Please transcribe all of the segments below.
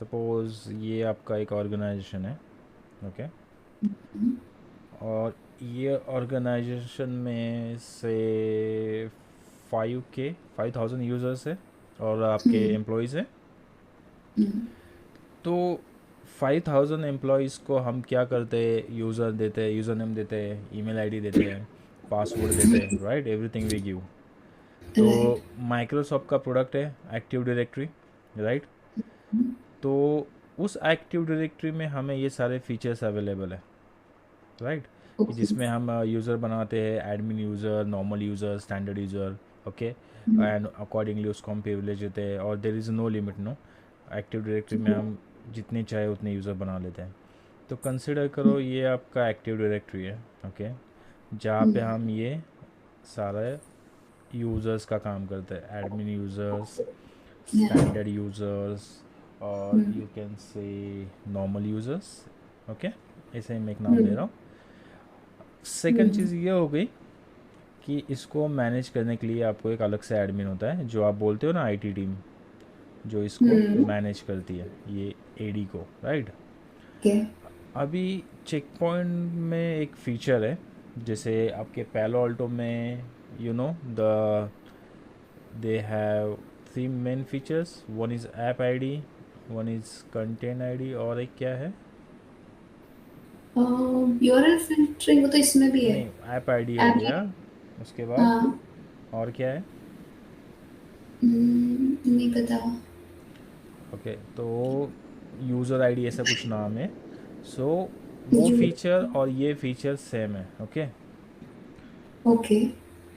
Suppose ये आपका एक ऑर्गेनाइजेशन है, ओके। और ये ऑर्गेनाइजेशन में से 5,000 यूज़र्स है और आपके एम्प्लॉयज़ हैं। तो 5,000 एम्प्लॉयज़ को हम क्या करते हैं, यूज़र देते हैं, यूज़र नेम देते हैं, ईमेल आईडी देते हैं, पासवर्ड देते हैं, राइट, एवरीथिंग वी गिव। तो राइट। माइक्रोसॉफ्ट का प्रोडक्ट है एक्टिव डायरेक्टरी, राइट। तो उस एक्टिव डायरेक्टरी में हमें ये सारे फीचर्स अवेलेबल है, राइट। कि ओके। जिसमें हम यूज़र बनाते हैं, admin user, normal user, standard user, okay. And accordingly उसको हम प्रिविलेज देते हैं और there is no limit, no. Active directory में हम जितने चाहे उतने यूज़र बना लेते हैं। तो कंसिडर करो ये आपका एक्टिव डायरेक्टरी है, ओके। जहाँ पे हम ये सारे यूज़र्स का काम करते हैं, एडमिन यूज़र्स, स्टैंडर्ड यूज़र्स, और you can say normal users, okay. ऐसे ही मैं एक नाम दे रहा हूँ। सेकंड चीज़ ये हो गई कि इसको मैनेज करने के लिए आपको एक अलग से एडमिन होता है, जो आप बोलते हो ना आईटी टीम, जो इसको मैनेज करती है ये एडी को, राइट। अभी चेक पॉइंट में एक फ़ीचर है, जैसे आपके पैलो अल्टो में, you know the they have three main features, one is app ID, one is content ID, और एक क्या है? यूआरएल फिल्टरिंग तो इसमें भी है। नहीं, ऐप आईडी हो ऐप। गया, उसके बाद हाँ। और क्या है? नहीं पता। ओके, तो यूज़र आईडी ऐसा कुछ नाम है। सो वो यू। फीचर और ये फीचर सेम है, ओके। ओके।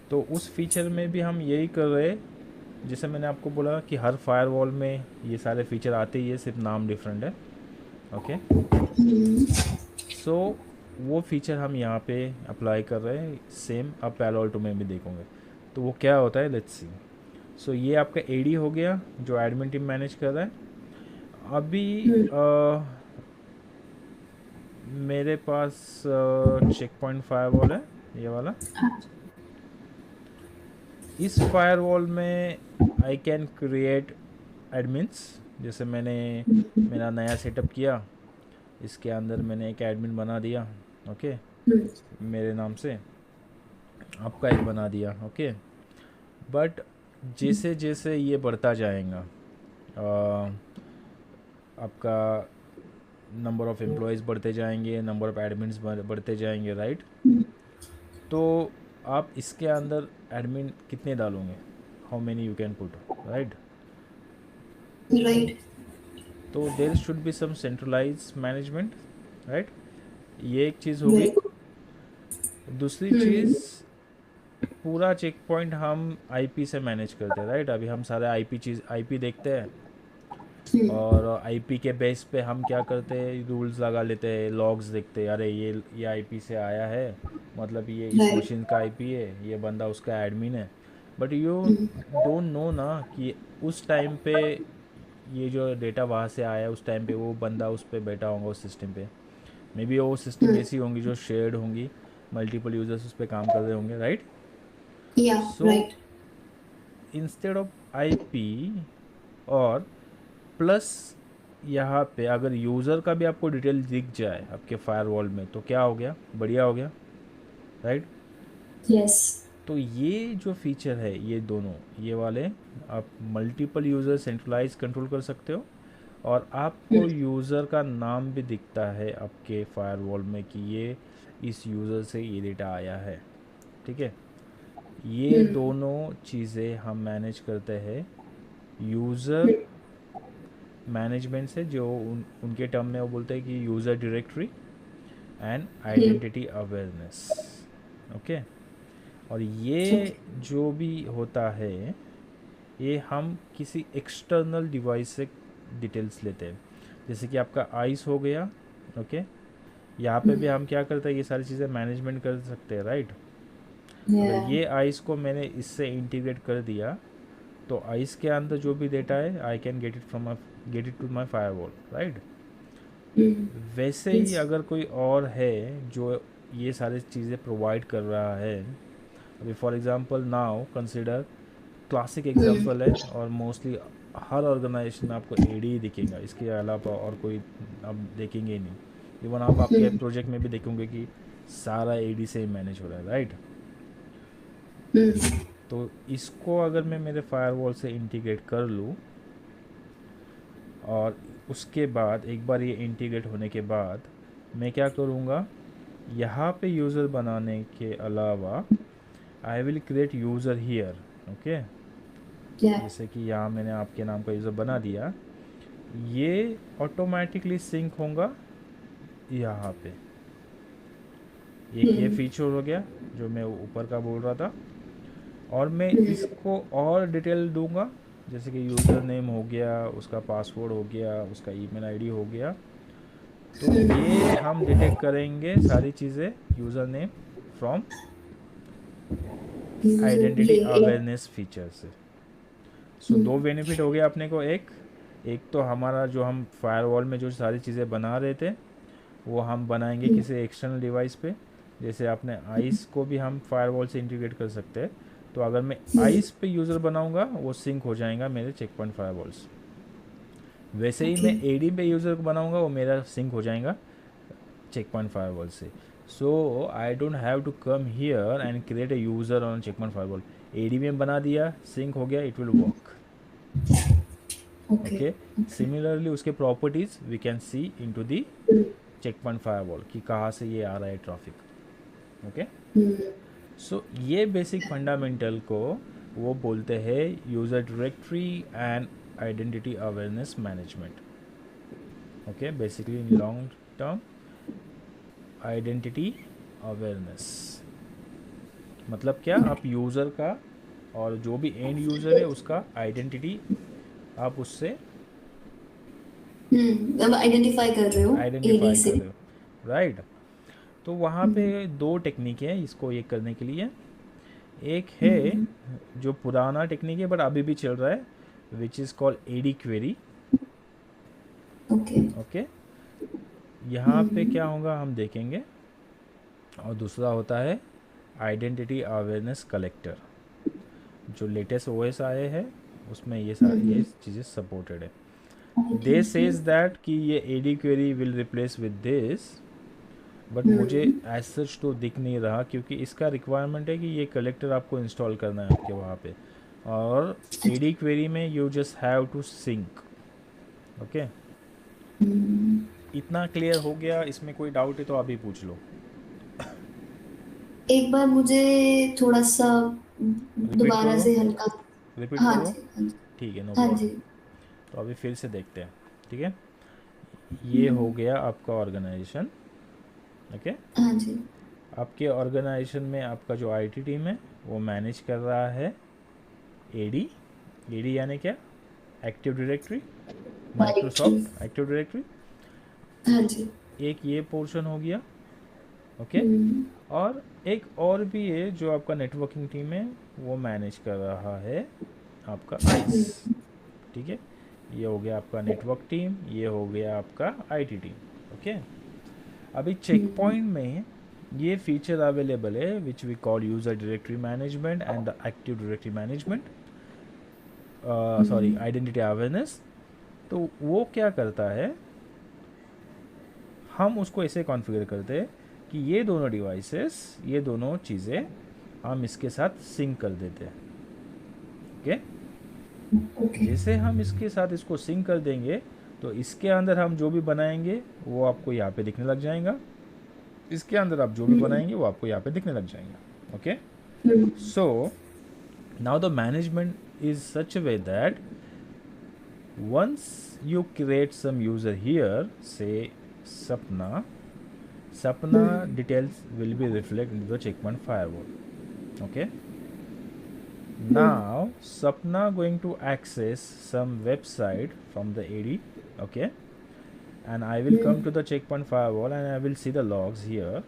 तो उस फीचर में भी हम यही कर रहे हैं, जैसे मैंने आपको बोला कि हर फायरवॉल में ये सारे फीचर आते ही है, सिर्फ नाम डिफरेंट है, ओके। सो वो फीचर हम यहाँ पे अप्लाई कर रहे हैं, सेम अब पैलो अल्टो में भी देखोगे। तो वो क्या होता है, लेट्स सी। सो ये आपका एडी हो गया जो एडमिन टीम मैनेज कर रहा है। अभी मेरे पास चेक पॉइंट फायरवॉल है, ये वाला। इस फायरवॉल में आई कैन क्रिएट एडमिन्स। जैसे मैंने मेरा नया सेटअप किया, इसके अंदर मैंने एक एडमिन बना दिया, ओके, मेरे नाम से। आपका एक बना दिया, ओके। बट जैसे जैसे ये बढ़ता जाएगा, आपका नंबर ऑफ़ एम्प्लॉयज़ बढ़ते जाएंगे, नंबर ऑफ़ एडमिन्स बढ़ते जाएंगे, राइट। तो आप इसके अंदर एडमिन कितने डालोगे, how many you can put, right. Right. तो there should be some centralize management, right. ये एक चीज़ हो गई। राइट। दूसरी चीज़, पूरा चेक पॉइंट हम आईपी से मैनेज करते हैं, राइट। अभी हम सारे आईपी देखते हैं, और आईपी के बेस पे हम क्या करते हैं, रूल्स लगा लेते हैं, लॉग्स देखते हैं, अरे ये आईपी से आया है, मतलब ये इस राइट। मशीन का आईपी है, ये बंदा उसका एडमिन है। बट यू डोंट नो ना कि उस टाइम पे ये जो डेटा वहाँ से आया है, उस टाइम पे वो बंदा उस पर बैठा होगा उस सिस्टम पे। मे बी वो सिस्टम ऐसी होंगी जो शेयर्ड होंगी, मल्टीपल यूजर्स उस पर काम कर रहे होंगे, राइट। या। सो राइट। इंस्टेड ऑफ आईपी, और प्लस यहाँ पे अगर यूज़र का भी आपको डिटेल दिख जाए आपके फायरवॉल में, तो क्या हो गया, बढ़िया हो गया, राइट। यस। तो ये जो फीचर है, ये दोनों, ये वाले, आप मल्टीपल यूज़र सेंट्रलाइज कंट्रोल कर सकते हो, और आपको यूज़र का नाम भी दिखता है आपके फायरवॉल में कि ये इस यूज़र से ये डेटा आया है, ठीक है। ये दोनों चीज़ें हम मैनेज करते हैं यूज़र मैनेजमेंट से, जो उनके टर्म में वो बोलते हैं कि user directory and identity awareness, okay. और ये जो भी होता है, ये हम किसी एक्सटर्नल डिवाइस से डिटेल्स लेते हैं, जैसे कि आपका आइस हो गया, ओके। यहाँ पे भी हम क्या करते हैं, ये सारी चीज़ें मैनेजमेंट कर सकते हैं, राइट। अगर या। ये आइस को मैंने इससे इंटीग्रेट कर दिया, तो आइस के अंदर जो भी डेटा है, I can get it to my firewall, right. वैसे ही यस। अगर कोई और है जो ये सारी चीज़ें प्रोवाइड कर रहा है, अभी for example now consider, classic example है और मोस्टली हर ऑर्गेनाइजेशन में आपको एडी ही दिखेगा, इसके अलावा और कोई आप देखेंगे ही नहीं। इवन आप आपके प्रोजेक्ट में भी देखेंगे कि सारा एडी से ही मैनेज हो रहा है, राइट। तो इसको अगर मैं मेरे फायरवॉल से इंटीग्रेट कर लूँ, और उसके बाद एक बार ये इंटीग्रेट होने के बाद मैं क्या करूँगा, यहाँ पे यूज़र बनाने के अलावा I will create user here, okay. Yeah. जैसे कि यहाँ मैंने आपके नाम का यूज़र बना दिया, ये ऑटोमेटिकली सिंक होगा यहाँ पे। एक ये फीचर हो गया जो मैं ऊपर का बोल रहा था। और मैं इसको और डिटेल दूंगा, जैसे कि यूज़र नेम हो गया, उसका पासवर्ड हो गया, उसका ईमेल आईडी हो गया। तो ये हम डिटेक्ट करेंगे सारी चीज़ें user name from identity awareness feature से। सो दो बेनिफिट हो गया अपने को। एक तो हमारा जो हम फायरवॉल में जो सारी चीज़ें बना रहे थे वो हम बनाएंगे किसी एक्सटर्नल डिवाइस पे। जैसे आपने आइस को भी हम फायरवॉल से इंटीग्रेट कर सकते हैं। तो अगर मैं आइस पे यूज़र बनाऊंगा वो सिंक हो जाएगा मेरे चेक पॉइंट फायरवॉल्स। वैसे ही मैं एडी पे यूज़र को बनाऊंगा वो मेरा सिंक हो जाएगा चेक पॉइंट फायरवॉल से। So I don't have to come here and create a user on check point firewall. AD में बना दिया, सिंक हो गया, it will work, okay. Similarly उसके properties we can see into the check point firewall कि कहाँ से ये आ रहा है ट्रैफिक, ओके। सो ये बेसिक फंडामेंटल को वो बोलते हैं user directory and identity awareness management, okay. Basically in long term identity awareness मतलब क्या, आप यूज़र का और जो भी एंड यूज़र है उसका आइडेंटिटी आप उससे अब आइडेंटिफाई कर रहे हो एडी आइडेंटिफाई से। कर रहे हो, राइट। तो वहाँ पे दो टेक्निक है इसको ये करने के लिए। एक है जो पुराना टेक्निक है बट अभी भी चल रहा है, which is called AD query, okay okay. यहाँ पे क्या होगा हम देखेंगे। और दूसरा होता है आइडेंटिटी अवेयरनेस कलेक्टर, जो लेटेस्ट ओएस आए हैं उसमें ये चीज़ें सपोर्टेड है। दे सेज दैट कि ये AD query will replace with this, but मुझे एज सच तो दिख नहीं रहा, क्योंकि इसका रिक्वायरमेंट है कि ये कलेक्टर आपको इंस्टॉल करना है आपके वहाँ पे। और एडी क्वेरी में you just have to sync, okay. इतना क्लियर हो गया? इसमें कोई डाउट है तो अभी पूछ लो। एक बार मुझे थोड़ा सा रिपीट दोबारा करो, से हल्का। रिपीट हाँ करो। जी, हाँ जी, ठीक है, नो हाँ जी, प्रॉब्लम। तो अभी फिर से देखते हैं, ठीक है। ये हो गया आपका ऑर्गेनाइजेशन, ओके। हाँ जी, आपके ऑर्गेनाइजेशन में आपका जो आईटी टीम है वो मैनेज कर रहा है एडी। एडी यानी क्या? Active directory, directory, Microsoft active directory. हाँ जी। एक ये पोर्शन हो गया, ओके। और एक और भी है जो आपका नेटवर्किंग टीम है वो मैनेज कर रहा है आपका आइस, ठीक है। ये हो गया आपका नेटवर्क टीम, ये हो गया आपका आईटी टीम, ओके। अभी चेक पॉइंट में ये फीचर अवेलेबल है which we call user directory management and the active directory management, sorry identity awareness. तो वो क्या करता है, हम उसको ऐसे कॉन्फ़िगर करते हैं कि ये दोनों डिवाइसेस, ये दोनों चीज़ें हम इसके साथ सिंक कर देते हैं, ओके। जैसे हम इसके साथ इसको सिंक कर देंगे तो इसके अंदर हम जो भी बनाएंगे वो आपको यहाँ पे दिखने लग जाएगा। इसके अंदर आप जो भी बनाएंगे वो आपको यहाँ पे दिखने लग जाएगा, okay. So now the management is such a way that once you create some user here, say Sapna, details will be reflected into the checkpoint firewall, okay. Now Sapna going to access some website from the AD, okay, and I will come to the checkpoint firewall and I will see the logs here.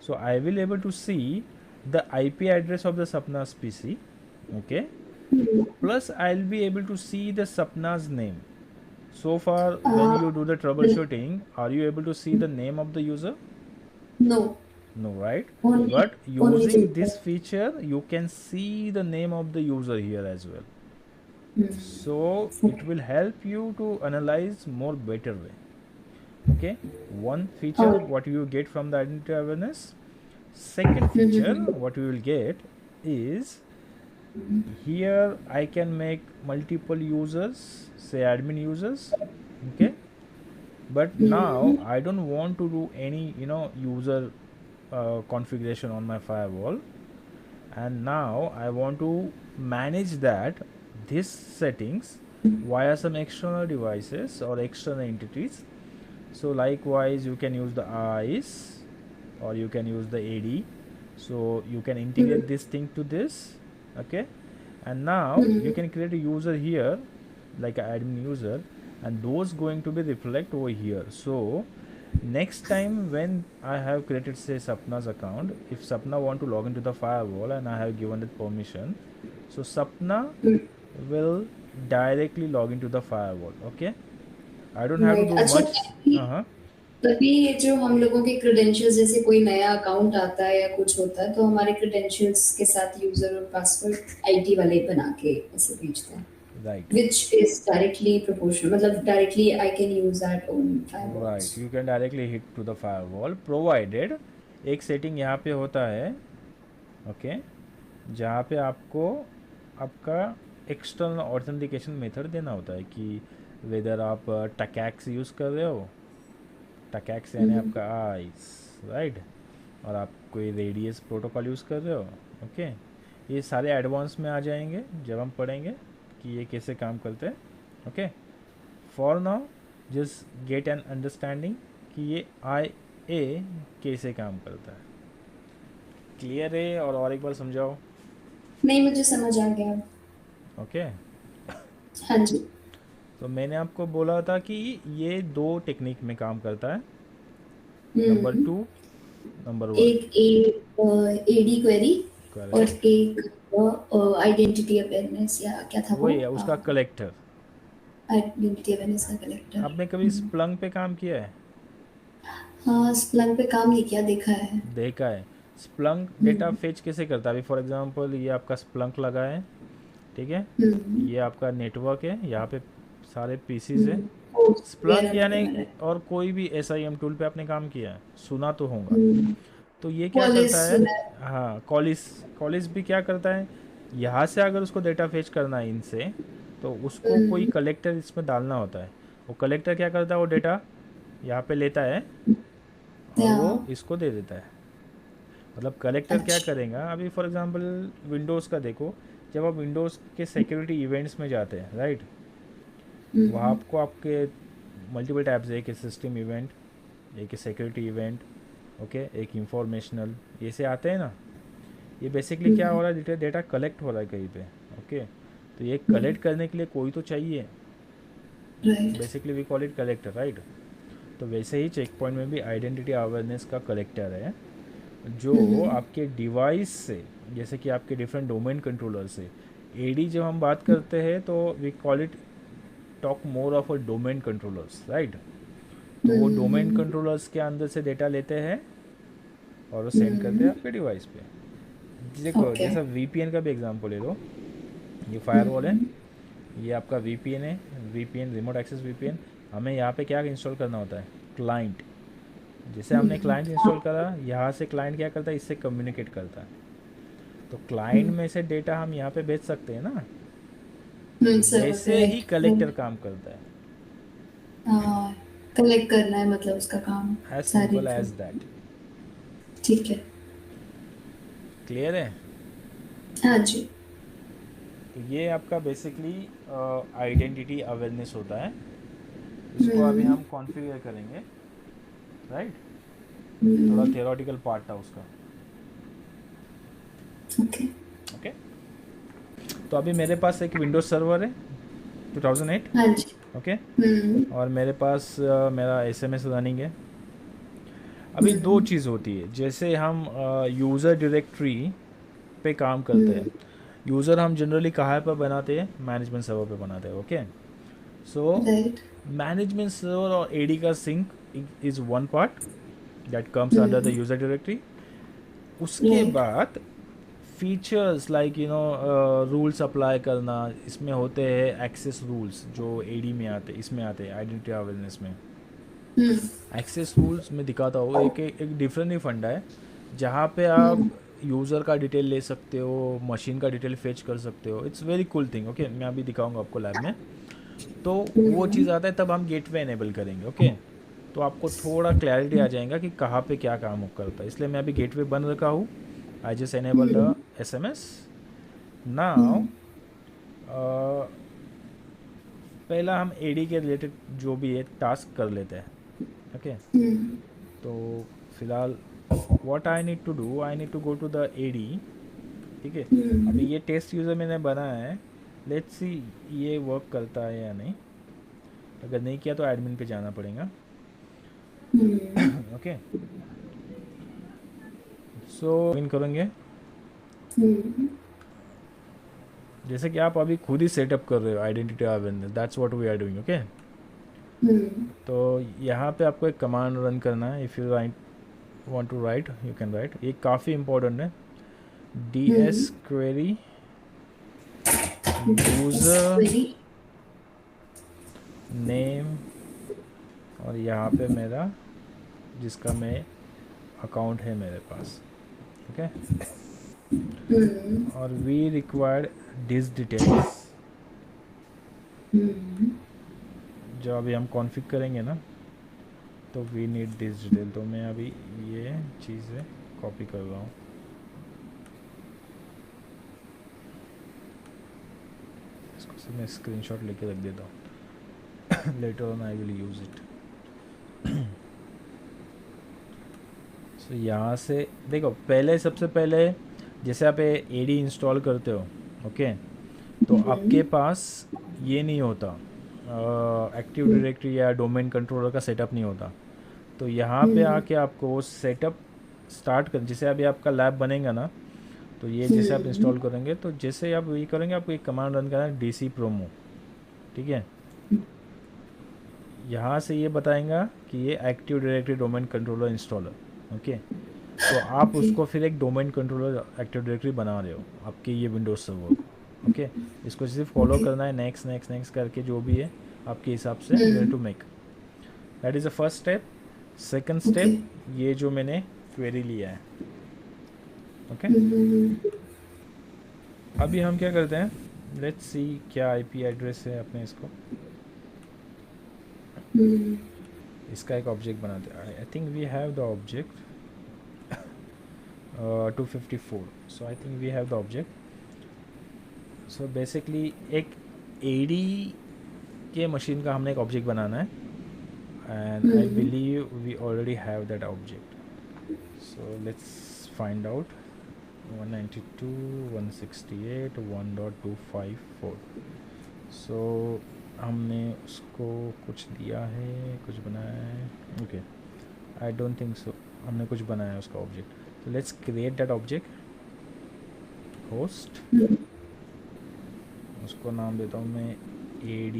So I will able to see the IP address of the Sapna's PC, okay. Plus I'll be able to see the Sapna's name. So far when you do the troubleshooting, are you able to see the name of the user? No, No, right? only But only using this feature you can see the name of the user here as well, So it will help you to analyze more better way. Okay, one feature और what you get from the identity awareness. Second feature what you will get is here I can make multiple users, say admin users. Okay, but now I don't want to do any user configuration on my firewall, and now I want to manage that these settings via some external devices or external entities. So likewise you can use the eyes or you can use the AD, so you can integrate this thing to this. Okay, and now you can create a user here like an admin user, and those going to be reflect over here. So next time when I have created say Sapna's account, if Sapna want to log into the firewall and I have given it permission, so Sapna will directly log into the firewall. Okay, I don't have to right do अच्छा much. Uh-huh. तभी ये जो हम लोगों के credentials जैसे कोई नया अकाउंट आता है या कुछ होता है तो हमारे क्रेडेंशियल्स के साथ यूजर और पासवर्ड आईटी वाले बना के ऐसे भेजते हैं Right. which is directly proportional मतलब directly I can use that on firewalls. Right, you can directly hit to the firewall provided एक सेटिंग यहाँ पे होता है. ओके, जहाँ पे आपको आपका एक्सटर्नल ऑथेंटिकेशन मेथड देना होता है कि वेदर आप टकैक्स यूज़ कर रहे हो. टकैक्स यानी आपका आइस, राइट, और आप कोई रेडियस प्रोटोकॉल यूज़ कर रहे हो. ओके, ये सारे एडवांस में आ जाएंगे जब हम पढ़ेंगे कि ये कैसे काम करते हैं. Okay, for now just get an understanding कि ये आई ए कैसे काम करता है. क्लियर है? और एक बार समझाओ. नहीं मुझे समझ आ गया. ओके, हाँ जी. तो मैंने आपको बोला था कि ये दो टेक्निक में काम करता है. Number 2, number 1. एक एडी क्वेरी और करेक्ट, एक आइडेंटिटी अवेयरनेस या क्या था वो वही है उसका कलेक्टर. आइडेंटिटी अवेयरनेस का कलेक्टर. आपने कभी स्प्लंक पे काम किया है? हाँ स्प्लंक पे काम नहीं किया देखा है. देखा है. स्प्लंक डेटा फेच कैसे करता है? अभी फॉर एग्जांपल ये आपका स्प्लंक लगा है, ठीक है, ये आपका नेटवर्क है, यहाँ पे सारे पीसीज है. स्प्लंक यानी और कोई भी एसआईएम टूल पे आपने काम किया है, सुना तो होगा. तो ये क्या Qualys करता है? सुना है. हाँ, कॉलिस. कॉलिस भी क्या करता है, यहाँ से अगर उसको डेटा फेच करना है इनसे, तो उसको कोई कलेक्टर इसमें डालना होता है. वो कलेक्टर क्या करता है, वो डेटा यहाँ पे लेता है और वो इसको दे देता है. मतलब कलेक्टर क्या करेगा, अभी फॉर एग्जांपल विंडोज़ का देखो, जब आप विंडोज़ के सिक्योरिटी इवेंट्स में जाते हैं, राइट, वहाँ आपको आपके मल्टीपल टैब्स है, एक सिस्टम इवेंट, एक सिक्योरिटी इवेंट, ओके, एक इंफॉर्मेशनल, ये से आते हैं ना. ये बेसिकली क्या हो रहा है, डेटा कलेक्ट हो रहा है कहीं पे. ओके, तो ये कलेक्ट करने के लिए कोई तो चाहिए. Basically we call it collector, right. तो वैसे ही चेक पॉइंट में भी आइडेंटिटी अवेयरनेस का कलेक्टर है, जो आपके डिवाइस से, जैसे कि आपके डिफरेंट डोमेन कंट्रोलर से, एडी जब हम बात करते हैं तो we call it talk more of a domain controllers, right. तो वो डोमेन कंट्रोलर्स के अंदर से डेटा लेते हैं और वो सेंड करते हैं आपके डिवाइस पे. देखो जैसा वीपीएन का भी एग्जांपल ले लो. ये फायरवॉल है, ये आपका वीपीएन है, वीपीएन रिमोट एक्सेस वीपीएन. हमें यहाँ पे क्या इंस्टॉल करना होता है, क्लाइंट. जैसे हमने क्लाइंट इंस्टॉल करा, यहाँ से क्लाइंट क्या करता है, इससे कम्युनिकेट करता है. तो क्लाइंट में से डेटा हम यहाँ पे भेज सकते हैं ना. वैसे ही कलेक्टर काम करता है. कलेक्ट करना है मतलब उसका काम. As simple as that. ठीक है, क्लियर है? हाँ जी. तो ये आपका बेसिकली आइडेंटिटी अवेयरनेस होता है. इसको अभी हम कॉन्फ़िगर करेंगे, राइट. थोड़ा थियोरेटिकल पार्ट था उसका. ओके, तो अभी मेरे पास एक विंडोज सर्वर है 2008. हाँ जी. ओके, और मेरे पास मेरा एसएमएस रनिंग है. अभी दो चीज़ होती है, जैसे हम यूज़र डायरेक्टरी पे काम करते हैं. यूज़र हम जनरली कहाँ पर बनाते हैं, मैनेजमेंट सर्वर पे बनाते हैं. ओके, सो मैनेजमेंट सर्वर और एडी का sync is one part that comes under the user directory. उसके बाद फीचर्स लाइक रूल्स अप्लाई करना, इसमें होते हैं एक्सेस रूल्स जो एडी में आते, इसमें आते हैं आइडेंटिटी अवेयरनेस में। हम्म एक्सेस रूल्स में दिखाता हूँ, एक डिफरेंट ही फंडा है जहाँ पे आप हम्म यूज़र का डिटेल ले सकते हो, मशीन का डिटेल फेच कर सकते हो। It's very cool thing. Okay, मैं अभी दिखाऊंगा आपको लैब में। तो वो हम्म चीज़ आता है तब हम गेटवे इनेबल करेंगे। ओके, तो आपको थोड़ा क्लैरिटी आ जाएगा कि कहाँ पे क्या काम करता है। इसलिए मैं अभी गेटवे बंद रखा हूँ। I just enable the SMS now. पहला हम एडी के रिलेटेड जो भी है टास्क कर लेते हैं। ओके, तो फिलहाल what I need to do, I need to go to the AD. ठीक है, अभी ये टेस्ट यूज़र मैंने बनाया है। लेट्स सी ये वर्क करता है या नहीं। अगर नहीं किया तो एडमिन पे जाना पड़ेगा। ओके, सो इन करेंगे जैसे कि आप अभी खुद ही सेटअप कर रहे हो identity awareness. That's what we are doing. Okay, तो यहाँ पे आपको एक कमांड रन करना है। If you write want to write you can write. ये काफ़ी इंपॉर्टेंट है। ds query user query name, और यहाँ पे मेरा जिसका मैं अकाउंट है मेरे पास। ओके, और वी रिक्वायर्ड दिस डिटेल्स जो अभी हम कॉन्फ़िग करेंगे ना, तो वी नीड दिस डिटेल। तो मैं अभी ये चीज़ें कॉपी कर रहा हूँ। इसको से मैं स्क्रीनशॉट लेके रख देता हूँ। Later on I will use it. So यहाँ से देखो, पहले सबसे पहले जैसे आप एडी इंस्टॉल करते हो, ओके, तो आपके पास ये नहीं होता, एक्टिव डायरेक्टरी या डोमेन कंट्रोलर का सेटअप नहीं होता। तो यहाँ पे आके आपको वो सेटअप स्टार्ट कर, जैसे अभी आपका लैब बनेगा ना, तो ये जैसे आप इंस्टॉल करेंगे, तो जैसे आप ये करेंगे आपको एक कमांड रन करना है DC प्रोमो। ठीक है, यहाँ से ये बताएगा कि ये active directory domain controller installer. Okay, तो आप उसको फिर एक डोमेन कंट्रोलर एक्टिव डायरेक्टरी बना रहे हो आपके ये विंडोज सर्वर को। ओके, इसको सिर्फ फॉलो करना है, नेक्स्ट नेक्स्ट नेक्स्ट करके जो भी है आपके हिसाब से you have to make. That is the first step. Second step, ये जो मैंने क्वेरी लिया है। ओके, अभी हम क्या करते हैं, लेट्स सी क्या IP एड्रेस है अपने इसको, इसका एक ऑब्जेक्ट बनाते हैं। I think we have the object 254। So I think we have the object. So basically एक AD के मशीन का हमने एक ऑब्जेक्ट बनाना है, and I believe we already have that object. So let's find out 192.168.1.254। सो हमने उसको कुछ दिया है, कुछ बनाया है। Okay, I don't think so हमने कुछ बनाया है उसका ऑब्जेक्ट। तो let's create that object, host, उसको नाम देता हूँ मैं AD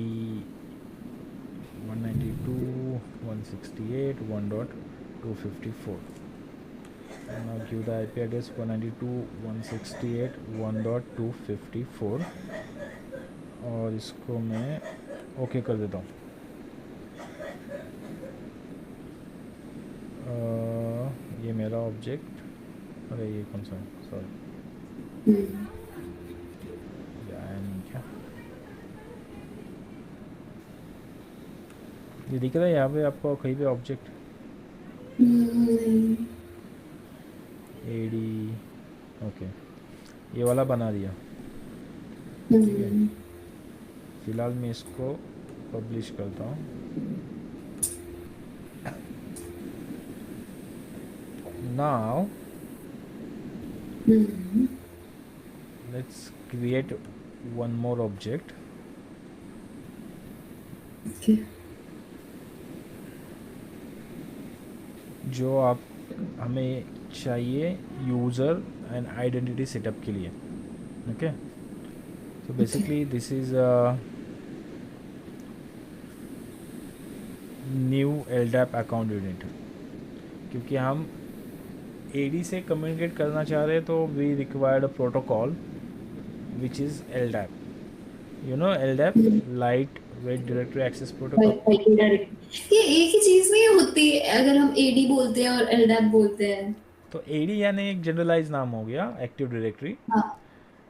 192.168.1.254। Now give the IP address 192.168.1.254 और इसको मैं ओके कर देता हूँ। ये मेरा ऑब्जेक्ट, अरे ये कौन सा है, सॉरी आया नहीं क्या, ये दिख रहा है यहाँ पे आपको कहीं पे ऑब्जेक्ट AD। ओके, ये वाला बना दिया। ठीक है, फिलहाल मैं इसको पब्लिश करता हूँ। Now let's create one more object। जो आप हमें चाहिए यूज़र एंड आइडेंटिटी सेटअप के लिए। Okay, so basically this is a new LDAP account unit, क्योंकि हम एडी से कम्युनिकेट करना चाह रहे हैं तो we required a protocol which is LDAP. You know LDAP, lightweight directory access protocol. ये एक ही चीज नहीं होती अगर हम एडी बोलते हैं और एलडैप बोलते हैं. तो एडी यानी एक जनरलाइज नाम हो गया एक्टिव डायरेक्टरी. हाँ.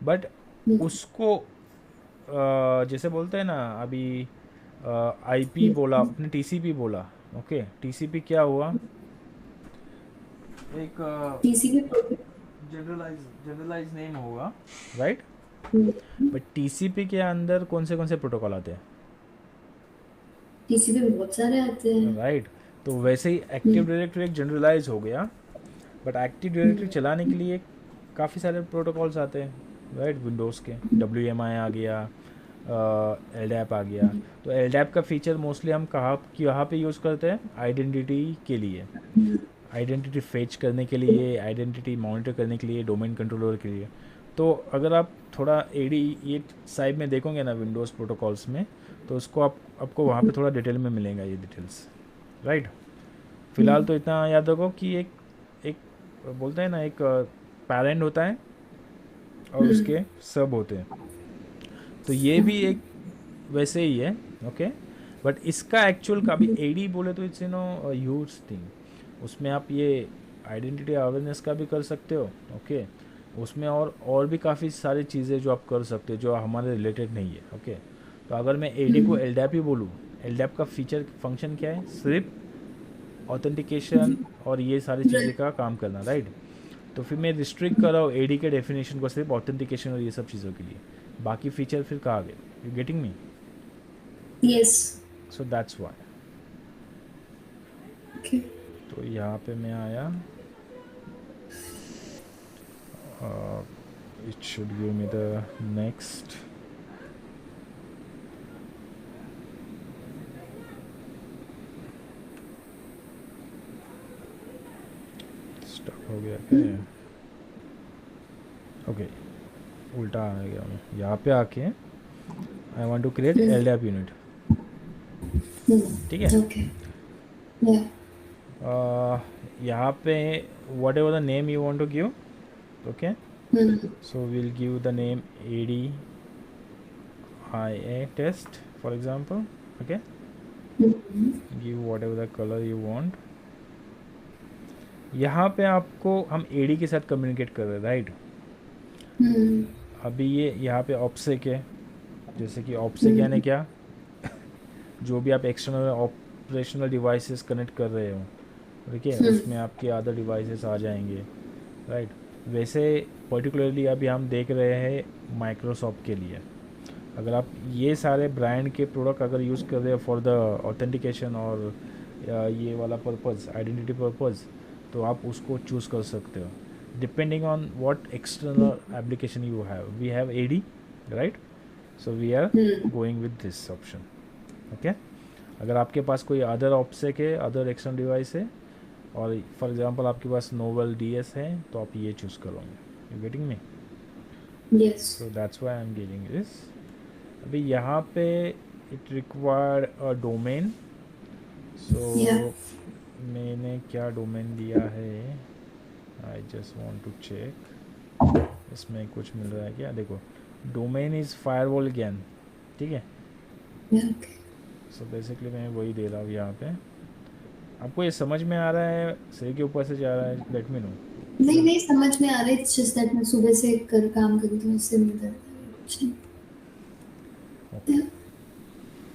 बट हम्म, उसको जैसे बोलते हैं ना अभी आईपी बोला, अपने टीसीपी बोला. ओके, टीसीपी क्या हुआ, एक टीसीपी. जनरलाइज जनरलाइज नेम होगा, राइट. बट टीसीपी के अंदर कौन से प्रोटोकॉल आते हैं, टीसीपी में बहुत सारे आते हैं. राइट. तो वैसे ही एक्टिव डायरेक्टरी एक जनरलाइज हो गया. बट एक्टिव डायरेक्टरी चलाने के लिए काफ़ी सारे प्रोटोकॉल्स आते हैं, राइट. विंडोज़ के डब्ल्यू एम आई आ गया, एलडैप आ गया. तो एलडैप का फीचर मोस्टली हम कहाँ पे यूज़ करते हैं, आइडेंटिटी के लिए, आइडेंटिटी फेच करने के लिए, आइडेंटिटी मॉनिटर करने के लिए, डोमेन कंट्रोलर के लिए. तो अगर आप थोड़ा एडी ये साइड में देखोगे ना विंडोज़ प्रोटोकॉल्स में, तो उसको आपको वहाँ पे थोड़ा डिटेल में मिलेगा ये डिटेल्स, राइट. फिलहाल तो इतना याद रखो कि एक एक बोलते हैं ना, एक पेरेंट होता है और उसके सब होते हैं. तो ये भी एक वैसे ही है. ओके. बट इसका एक्चुअल का भी एडी बोले तो इट्स ह्यूज थिंग. उसमें आप ये आइडेंटिटी अवेयरनेस का भी कर सकते हो. ओके. उसमें और भी काफ़ी सारी चीज़ें जो आप कर सकते हो जो हमारे रिलेटेड नहीं है. ओके. तो अगर मैं एडी को एलडैप ही बोलूँ, एलडैप का फीचर फंक्शन क्या है, सिर्फ ऑथेंटिकेशन और ये सारी चीज़ें का काम करना, राइट. तो फिर मैं रिस्ट्रिक्ट कर रहा हूँ एडी के डेफिनेशन को सिर्फ ऑथेंटिकेशन और ये सब चीज़ों के लिए. बाकी फीचर फिर कहाँ गए, you getting me. Yes. So that's why. Okay. तो यहाँ पे मैं आया, it should give me the next. Stuck हो गया क्या, ओके. उल्टा आ गया मैं यहाँ पे आके. I want to create LDAP unit, ठीक है. ओके. या. यहाँ पे whatever the name you want to give. Okay. So we'll give the name ADIA test, for example. Okay. Give whatever the color you want. यहाँ पे आपको हम AD के साथ कम्युनिकेट कर रहे हैं, राइट. अभी ये यहाँ पे ऑप्सेक है. जैसे कि ऑप्सेक यानी क्या, जो भी आप एक्सटर्नल ऑपरेशनल डिवाइसेस कनेक्ट कर रहे हो, ठीक है, उसमें आपके अदर डिवाइसेस आ जाएंगे, राइट. वैसे पर्टिकुलरली अभी हम देख रहे हैं माइक्रोसॉफ्ट के लिए. अगर आप ये सारे ब्रांड के प्रोडक्ट अगर यूज़ कर रहे हो फॉर द ऑथेंटिकेशन और ये वाला पर्पज़, आइडेंटिटी पर्पज़, तो आप उसको चूज़ कर सकते हो depending on what external application you have. We have AD, right. So we are going with this option. Okay. अगर आपके पास कोई अदर ऑप्सेक है, अदर एक्सटर्नल डिवाइस है, और फॉर एग्जांपल आपके पास नोवेल डीएस है, तो आप ये चूज़ करोगे. You getting me. Yes. So that's why I am giving this. अभी यहाँ पे इट रिक्वायर्ड अ डोमेन. सो मैंने क्या डोमेन दिया है, I just want to check इसमें कुछ मिल रहा है क्या. देखो, डोमेन इज़ फायरवॉल ज्ञान, ठीक है. सो बेसिकली मैं वही दे रहा हूँ यहाँ पे. आपको ये समझ में आ रहा है, सिर के ऊपर से जा रहा है, लेट मी नो. नहीं समझ में आ रहा है. इट्स जस्ट दैट मैं सुबह से काम करी तो इससे मुझे दर्द है.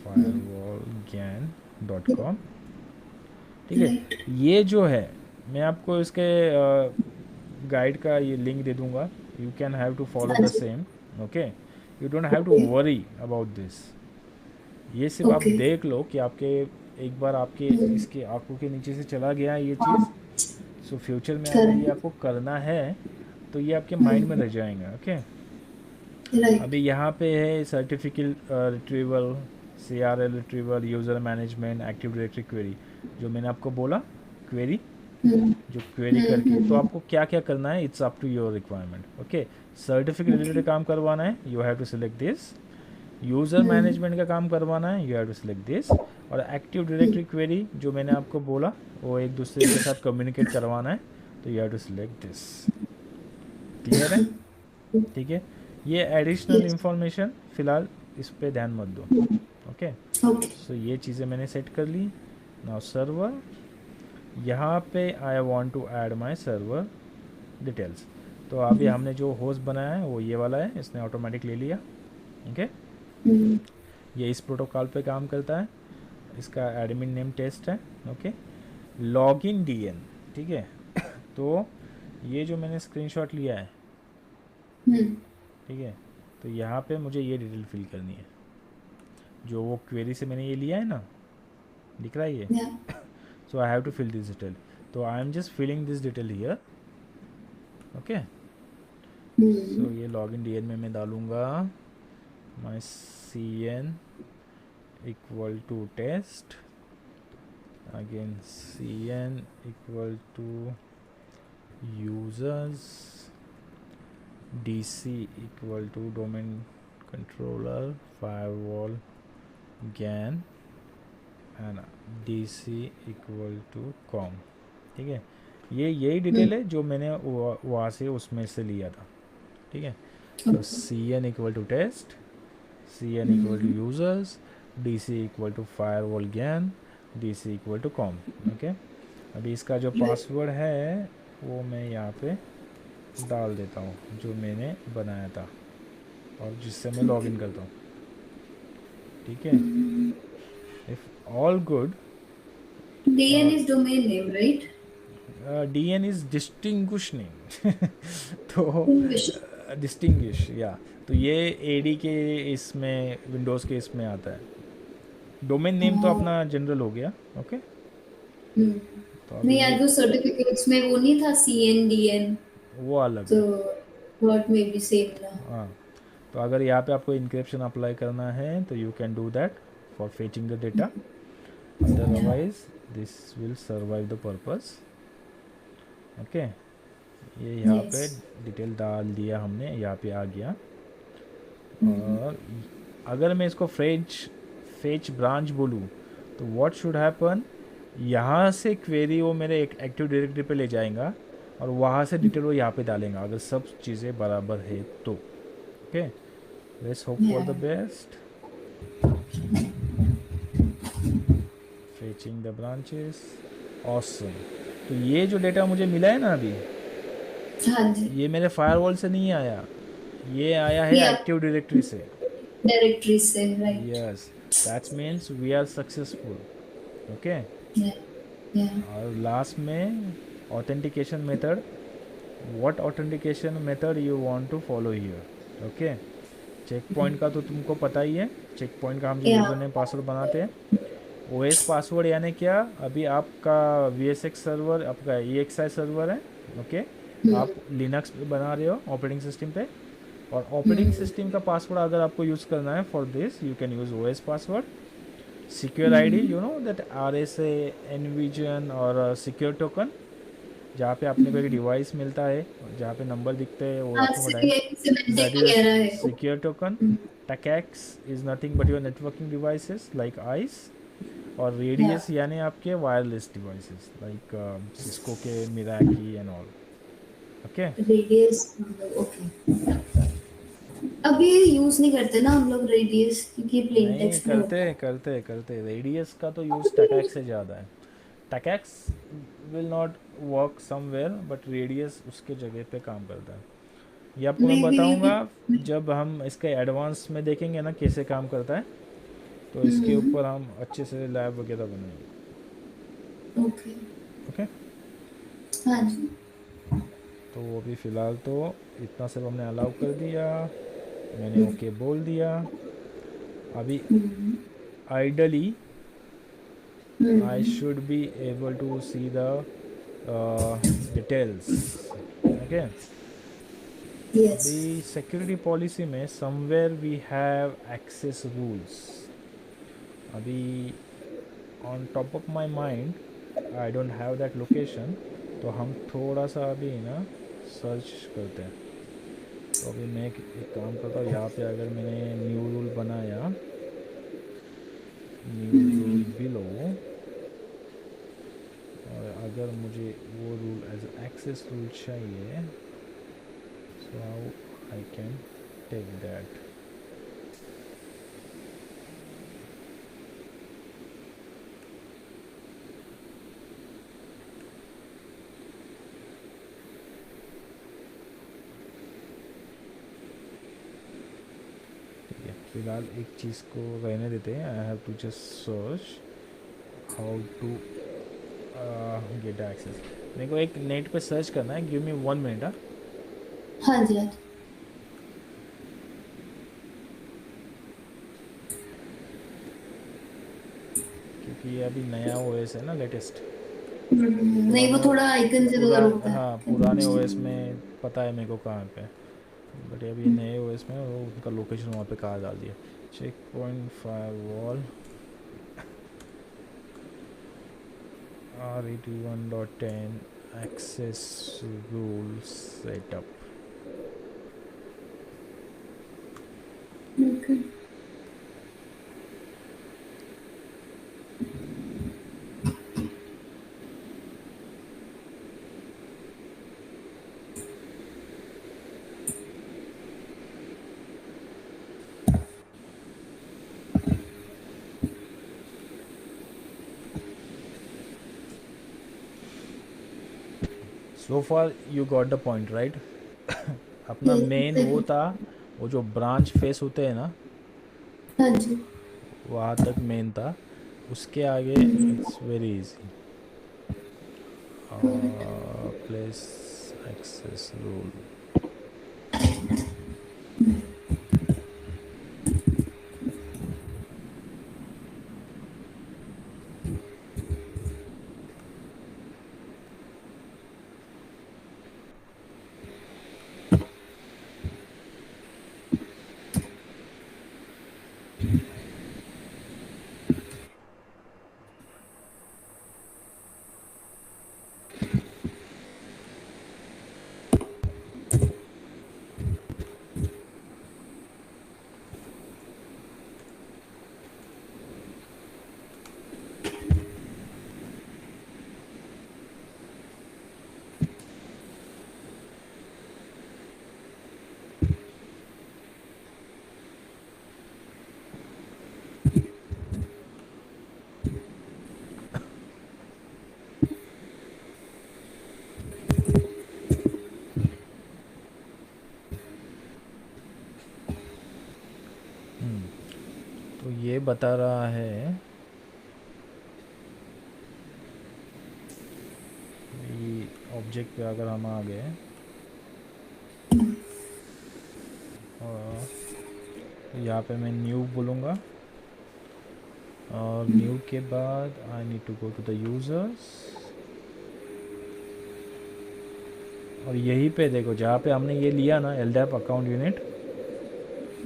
firewallgan.com, ठीक है. ये जो है मैं आपको इसके गाइड का ये लिंक दे दूंगा. You can have to follow the same. Okay. You don't have to worry about this. ये सिर्फ आप देख लो कि आपके एक बार आपके इसके आंखों के नीचे से चला गया ये चीज़. सो फ्यूचर में अगर ये आपको करना है तो ये आपके माइंड में रह जाएगा. ओके. अभी यहाँ पे है certificate retrieval, CRL retrieval, user management, active directory query, जो मैंने आपको बोला क्वेरी, जो क्वेरी करके. तो आपको क्या क्या करना है, it's up to your requirement. Okay. Certificate related काम करवाना है, you have to select this. User management का काम करवाना है, you have to select this. और एक्टिव डायरेक्टरी क्वेरी जो मैंने आपको बोला वो एक दूसरे के साथ कम्युनिकेट करवाना है, तो you have to select this. Clear है? ठीक है, ये एडिशनल यस। इंफॉर्मेशन फ़िलहाल इस पे ध्यान मत दो। Okay, okay. सो ये चीज़ें मैंने सेट कर ली। नाउ सर्वर, यहाँ पे I want to add my server details. तो अभी हमने जो होस्ट बनाया है वो ये वाला है, इसने ऑटोमेटिक ले लिया। ओके, ये इस प्रोटोकॉल पे काम करता है, इसका एडमिन नेम टेस्ट है। ओके, लॉगिन डीएन, ठीक है। तो ये जो मैंने स्क्रीनशॉट लिया है, ठीक है, तो यहाँ पे मुझे ये डिटेल फिल करनी है, जो वो क्वेरी से मैंने ये लिया है ना, दिख रहा है ये। सो आई have to fill this detail, तो I am just filling this detail here. Okay, सो ये लॉगिन डीएन में मैं डालूँगा माई सी N equal to test, again C N equal to users, dc equal to domain controller firewall GAN and dc equal to com। ठीक है, ये यही detail है जो मैंने वहाँ से उसमें से लिया था। ठीक है, तो C N equal to test, C N equal to users, D C equal to firewall gain, D C equal to com. Okay, अभी इसका जो पासवर्ड है वो मैं यहाँ पे डाल देता हूँ, जो मैंने बनाया था और जिससे मैं लॉगिन करता हूँ। ठीक है, if all good, DN is domain name, right? D N is distinguish name. तो English. डिस्टिंग्विश, या तो ये ए डी के इसमें, विंडोज़ के इसमें आता है। डोमेन नेम तो अपना जनरल हो गया। ओके, तो नहीं अभी यार, वो सर्टिफिकेट्स में वो नहीं था CNDN, वो अलग तो है। व्हाट मे बी सेम ना। हाँ, तो अगर यहाँ पे आपको इंक्रिप्शन अप्लाई करना है तो you can do that for fetching the data, otherwise this will survive the purpose. Okay, ये यहाँ पे यस। डिटेल डाल दिया हमने, यहाँ पे आ गया। और अगर मैं इसको फेच ब्रांच बोलूँ तो व्हाट शुड हैपन, यहाँ से क्वेरी वो मेरे एक एक्टिव डायरेक्टरी पे ले जाएगा और वहाँ से डिटेल वो यहाँ पे डालेगा, अगर सब चीज़ें बराबर है तो। Okay, let's hope for the best. Fetching the branches, awesome. तो ये जो डेटा मुझे मिला है ना अभी, हाँ जी। ये मेरे फायरवॉल से नहीं आया, ये आया है ये एक्टिव डायरेक्टरी से। डायरेक्टरी से, right? Yes, that's means we are successful. Okay, yeah और लास्ट में authentication method, what authentication method you want to follow here. Okay, check point का तो तुमको पता ही है, चेक पॉइंट का हम जो यूज़र नेम पासवर्ड बनाते हैं। ओएस पासवर्ड यानी क्या, अभी आपका VSX सर्वर, आपका EXI सर्वर है। ओके, आप लिनक्स पे बना रहे हो ऑपरेटिंग सिस्टम पे, और ऑपरेटिंग सिस्टम का पासवर्ड अगर आपको यूज़ करना है, for this you can use OS password, secure ID, you know that RSA, envision और सिक्योर टोकन, जहाँ पे आपने को एक डिवाइस मिलता है, जहाँ पे नंबर दिखते हैं वो आपको डायल, दैट इज वगैरह है। Secure token. TACACS is nothing but your networking devices like ISE, और या रेडियस यानी आपके वायरलेस डिवाइसेस लाइक सिस्को के Meraki and all. Okay, radius, okay. अब ये यूज नहीं करते ना हम लोग रेडियस, क्योंकि प्लेन नहीं टेक्स्ट में करते होता है। करते करते, रेडियस का तो यूज़ टैकेक्स से ज़्यादा है। TACACS will not work somewhere, but radius उसके जगह पे काम करता है। ये आपको मैं मे बी बताऊंगा जब हम इसके एडवांस में देखेंगे ना कैसे काम करता है, तो इसके ऊपर हम अच्छे से लैब वगैरह बनाएंगे। ओके। ओके, हाँ जी। तो अभी फ़िलहाल तो इतना सब हमने अलाउ कर दिया, मैंने ओके बोल दिया। अभी ideally I should be able to see the details. Okay, yes. अभी सिक्योरिटी पॉलिसी में somewhere we have access rules. अभी on top of my mind I don't have that location, तो हम थोड़ा सा अभी ना सर्च करते हैं। तो अभी मैं एक काम करता हूँ, यहाँ पे अगर मैंने न्यू रूल बनाया, न्यू रूल बिलो, और अगर मुझे वो रूल एज एक्सेस रूल चाहिए, so how I can take that. ठीक है, फिलहाल एक चीज़ को रहने देते हैं. I have to just search how to get access. मेरे को एक नेट पे सर्च करना है. Give me 1 minute. हाँ जी, हाँ जी। क्योंकि ये अभी नया ओएस है ना, लेटेस्ट. नहीं, वो थोड़ा आइकन से तो होता है। हाँ, पुराने ओएस में पता है मेरे को कहाँ पे, बट अभी नए ओएस में वो उनका लोकेशन वहाँ पे कहाँ डाल दिया. Check point firewall R81.10 access rules setup. ओके। So far you got the point, right? अपना मेन वो था, वो जो ब्रांच फेस होते हैं ना, हाँ जी। वहाँ तक मेन था. उसके आगे it's very easy. Place access rule. तो ये बता रहा है ये ऑब्जेक्ट पे अगर हम आ गए और यहाँ पे मैं न्यू बोलूँगा, और न्यू के बाद I need to go to the users. और यहीं पे देखो जहाँ पे हमने ये लिया ना LDAP अकाउंट यूनिट,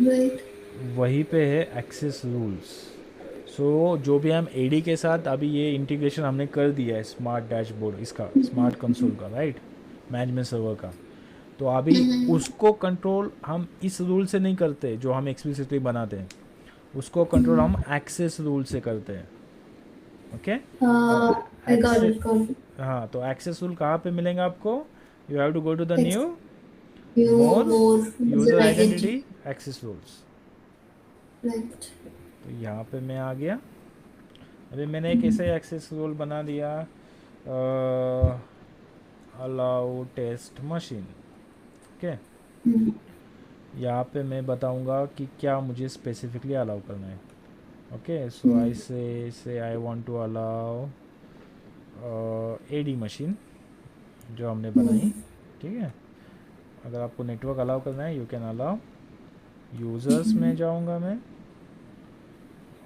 राइट। वहीं पे है एक्सेस रूल्स. सो जो भी हम AD के साथ अभी ये इंटीग्रेशन हमने कर दिया है स्मार्ट डैशबोर्ड, इसका स्मार्ट कंसोल का, राइट, मैनेजमेंट सर्वर का. तो अभी उसको कंट्रोल हम इस रूल से नहीं करते जो हम एक्सप्लिसिटली बनाते हैं, उसको कंट्रोल हम एक्सेस रूल से करते हैं. Okay. I got it, got it. हाँ, तो एक्सेस रूल कहाँ पे मिलेंगे आपको? You have to go to the new more more user user identity. Identity access rules. Right. तो यहाँ पे मैं आ गया. अभी मैंने एक ऐसा ही एक्सेस रूल बना दिया, अलाउ टेस्ट मशीन. ओके. यहाँ पे मैं बताऊँगा कि क्या मुझे स्पेसिफिकली अलाउ करना है. Okay. So I say I want to allow AD machine जो हमने बनाई. ठीक है. अगर आपको नेटवर्क अलाउ करना है, यू कैन अलाउ. यूज़र्स में जाऊंगा मैं,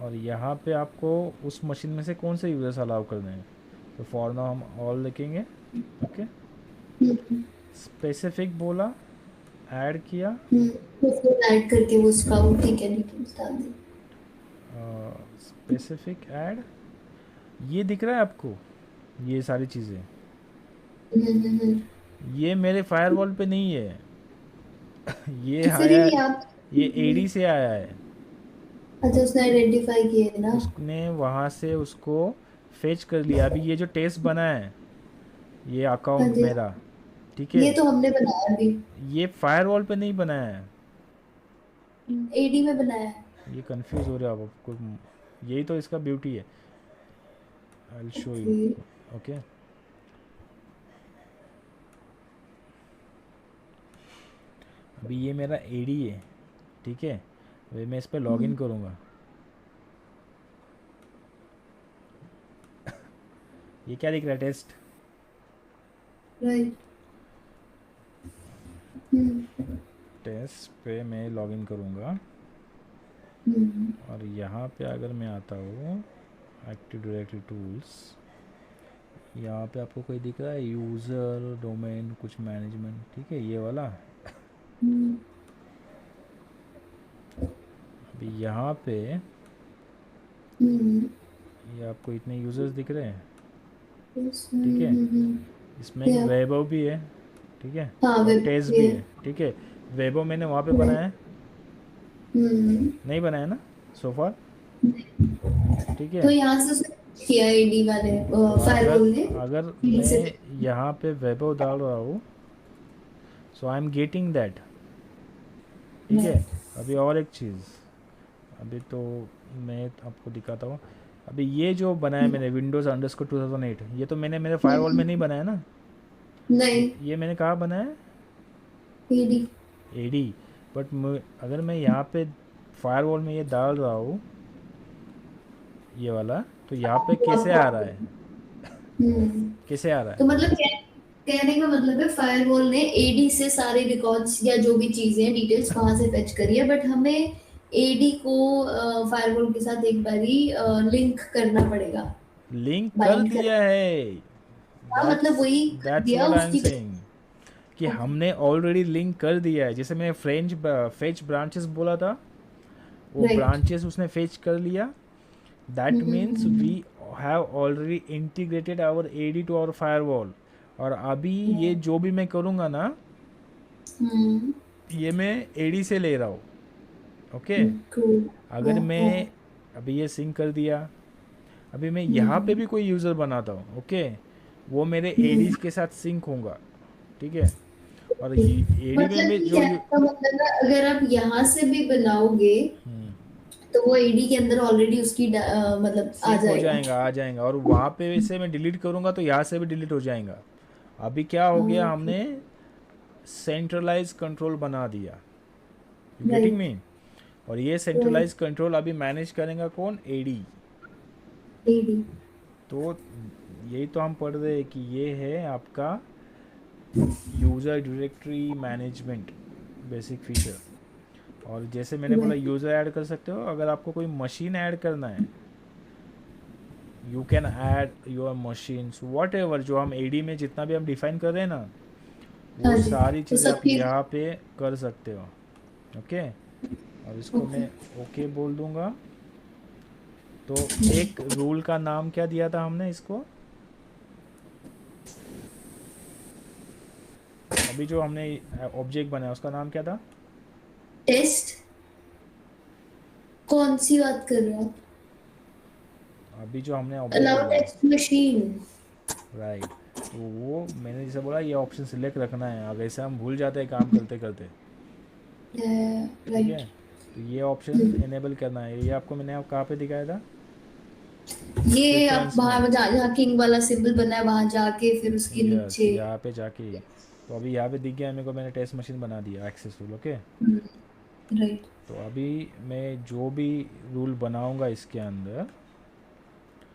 और यहाँ पे आपको उस मशीन में से कौन से यूज़र्स अलाउ करने हैं. तो फॉर नाउ हम ऑल लिखेंगे. ओके. स्पेसिफिक बोला, ऐड किया. उसको ऐड करके वो उसका वो ठीक है डिटेल्स डाल दी। स्पेसिफिक ऐड, ये दिख रहा है आपको, ये सारी चीज़ें, ये मेरे फायरवॉल पे नहीं है. ये तो फिर आया, ही आप ये AD से आया है. अच्छा, उसने आइडेंटिफाई किया है ना। उसने वहाँ से उसको फेच कर लिया. अभी ये जो टेस्ट बना है, ये हाँ अकाउंट जी, मेरा, ठीक है। ये तो हमने बनाया अभी। ये फायरवॉल पे नहीं बनाया है। एडी में बनाया है। ये कंफ्यूज हो रहे हो आप आपको, यही तो इसका ब्यूटी है। I will show you. Okay. Okay, अभी ये मेरा एडी है, ठीक है। अभी मैं इस पर लॉगिन करूँगा। ये क्या दिख रहा है, टेस्ट। राइट। टेस्ट पे मैं लॉगिन करूँगा, और यहाँ पे अगर मैं आता हूँ एक्टिव डायरेक्टरी टूल्स, यहाँ पे आपको कोई दिख रहा है यूज़र डोमेन कुछ मैनेजमेंट, ठीक है, ये वाला। अभी यहाँ पे ये आपको इतने यूज़र्स दिख रहे हैं, ठीक है। इसमें एक या वैभव भी है, ठीक है, हाँ और वेब टेस्ट भी ये। है, ठीक है। वैभव मैंने वहाँ पे बनाया है, हम्म। नहीं बनाया ना सो फार, ठीक तो है। यहाँ से उसने किया एडी वाले तो अगर फायरवॉल ने अगर एडी से। मैं यहाँ पे वैभव डाल रहा हूँ, सो आई एम गेटिंग दैट, ठीक है। अभी और एक चीज़, अभी तो मैं आपको दिखाता हूँ। अभी ये जो बनाया मैंने विंडोज़ अंडरस्कोर 2008, ये तो मैंने मेरे फायरवॉल में नहीं बनाया ना। नहीं ये मैंने कहाँ बनाया है, एडी। एडी। बट अगर मैं यहाँ पे फायरवॉल में ये डाल रहा हूँ, ये वाला, तो यहाँ पे कैसे आ रहा है, कैसे आ रहा है। तो मतलब कहने का मतलब है फायरवॉल ने एडी से सारे रिकॉर्ड्स या जो भी चीजें हैं डिटेल्स वहां से फेच करी है, बट हमें एडी को फायरवॉल के साथ एक बारी लिंक करना पड़ेगा, लिंक कर बाइंड दिया करना। है, हाँ मतलब दैट्स वही कर दैट्स दिया व्हाट आई एम उसकी। सेइंग, कि ओके। हमने ऑलरेडी लिंक कर दिया है। जैसे मैंने फ्रेंच फेच ब्रांचेस बोला था, वो राइट। ब्रांचेस उसने फेच कर लिया। That means we have already integrated our AD to our firewall. और अभी ये जो भी मैं करूँगा ना, ये मैं एडी से ले रहा हूँ, ओके। कूल। अगर मैं अभी ये सिंक कर दिया, अभी मैं यहाँ पे भी कोई यूज़र बनाता हूँ, ओके, वो मेरे एडी के साथ सिंक होगा, ठीक है। और एडी में मतलब भी कि जो कहने का मतलब है अगर आप यहाँ से भी बनाओगे तो वो एडी के अंदर ऑलरेडी उसकी मतलब आ सिंक हो जाएगा। जाएगा, आ जाएगा। और वहाँ पे से मैं डिलीट करूँगा तो यहाँ से भी डिलीट हो जाएगा। अभी क्या हो गया, ओके। हमने सेंट्रलाइज कंट्रोल बना दिया, यू गेटिंग राइट। मी। और ये राइट। सेंट्रलाइज कंट्रोल अभी मैनेज करेगा कौन, एडी। एडी। तो यही तो हम पढ़ रहे हैं कि ये है आपका user directory management basic feature. और जैसे मैंने बोला यूज़र ऐड कर सकते हो, अगर आपको कोई मशीन ऐड करना है, you can add your machines what ever, जो हम एडी में जितना भी हम डिफाइन कर रहे हैं ना, वो हाँ जी। सारी तो चीज़ें सब आप चीज। यहाँ पे कर सकते हो, ओके। और इसको ओके। मैं ओके बोल दूंगा। तो एक रूल का नाम क्या दिया था हमने इसको, अभी जो हमने ऑब्जेक्ट बनाया उसका नाम क्या था। टेस्ट। कौन सी बात कर रहे हो आप? अभी जो हमने ऑब्जेक्ट अलाउ बनाया, टेक्स्ट मशीन। राइट। तो वो मैंने जैसे बोला ये ऑप्शन सिलेक्ट रखना है, अगर ऐसे हम भूल जाते हैं काम करते करते, ठीक राइट। है। तो ये ऑप्शन इनेबल करना है। ये आपको मैंने आप कहाँ पे दिखाया था, ये आप प्रेफरेंस में। वहां जहाँ जहाँ किंग वाला सिंबल बना है वहां जाके फिर उसके यस, नीचे। यहाँ पे जाके ही। तो अभी यहाँ पे दिख गया मेरे को, मैंने टेस्ट मशीन बना दिया एक्सेस रूल, ओके। राइट। तो अभी मैं जो भी रूल बनाऊंगा इसके अंदर,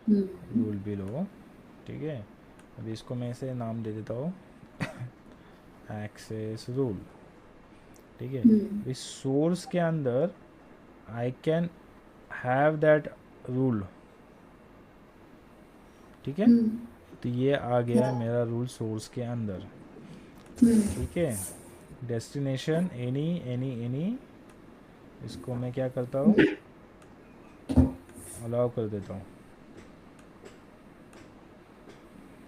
रूल बिलो, ठीक है। अभी इसको मैं ऐसे नाम दे देता हूँ एक्सेस रूल, ठीक है। इस सोर्स के अंदर I can have that rule, ठीक है। तो ये आ गया मेरा रूल सोर्स के अंदर, ठीक है। डेस्टिनेशन एनी एनी एनी, इसको मैं क्या करता हूँ, अलाउ कर देता हूँ।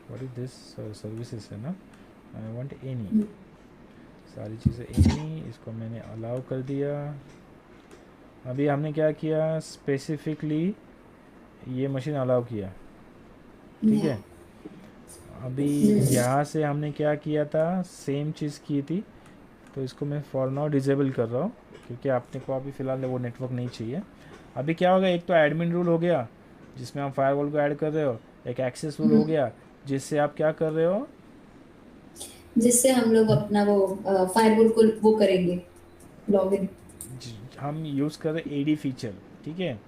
व्हाट इज दिस, सर्विसेज है ना, आई वांट एनी, सारी चीज़ें एनी, इसको मैंने अलाउ कर दिया। अभी हमने क्या किया, स्पेसिफिकली ये मशीन अलाउ किया, ठीक है। अभी यहाँ से हमने क्या किया था, सेम चीज़ की थी। तो इसको मैं फॉर नाउ डिजेबल कर रहा हूँ, क्योंकि आपने को अभी फ़िलहाल वो नेटवर्क नहीं चाहिए। अभी क्या होगा, एक तो एडमिन रूल हो गया जिसमें आप फायरवॉल को ऐड कर रहे हो, एक एक्सेस रूल हो गया जिससे आप क्या कर रहे हो, जिससे हम लोग अपना वो फायरवॉल को वो करेंगे, लॉगिन। हम यूज़ कर रहे एडी फीचर। ठीक है,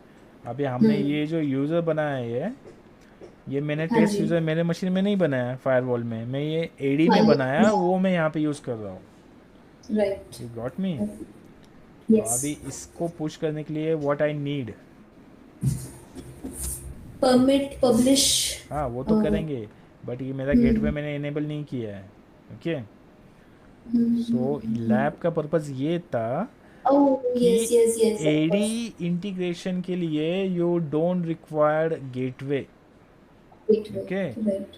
अभी हमने हम्म। ये जो यूज़र बनाया है, ये मैंने हाँ टेस्ट जी। यूज़र मेरे मशीन में नहीं बनाया, फायरवॉल में मैं ये एडी हाँ में जी। बनाया, वो मैं यहाँ पे यूज़ कर रहा हूँ। राइट। You got me. तो यस। अभी इसको पुश करने के लिए what I need, permit publish. हाँ वो तो करेंगे, बट ये मेरा गेटवे मैंने इनेबल नहीं किया है। ओके, सो लैब का पर्पज़ ये था ओह कि yes yes yes of AD course. Integration के लिए you don't required gateway. Gateway. Okay, right.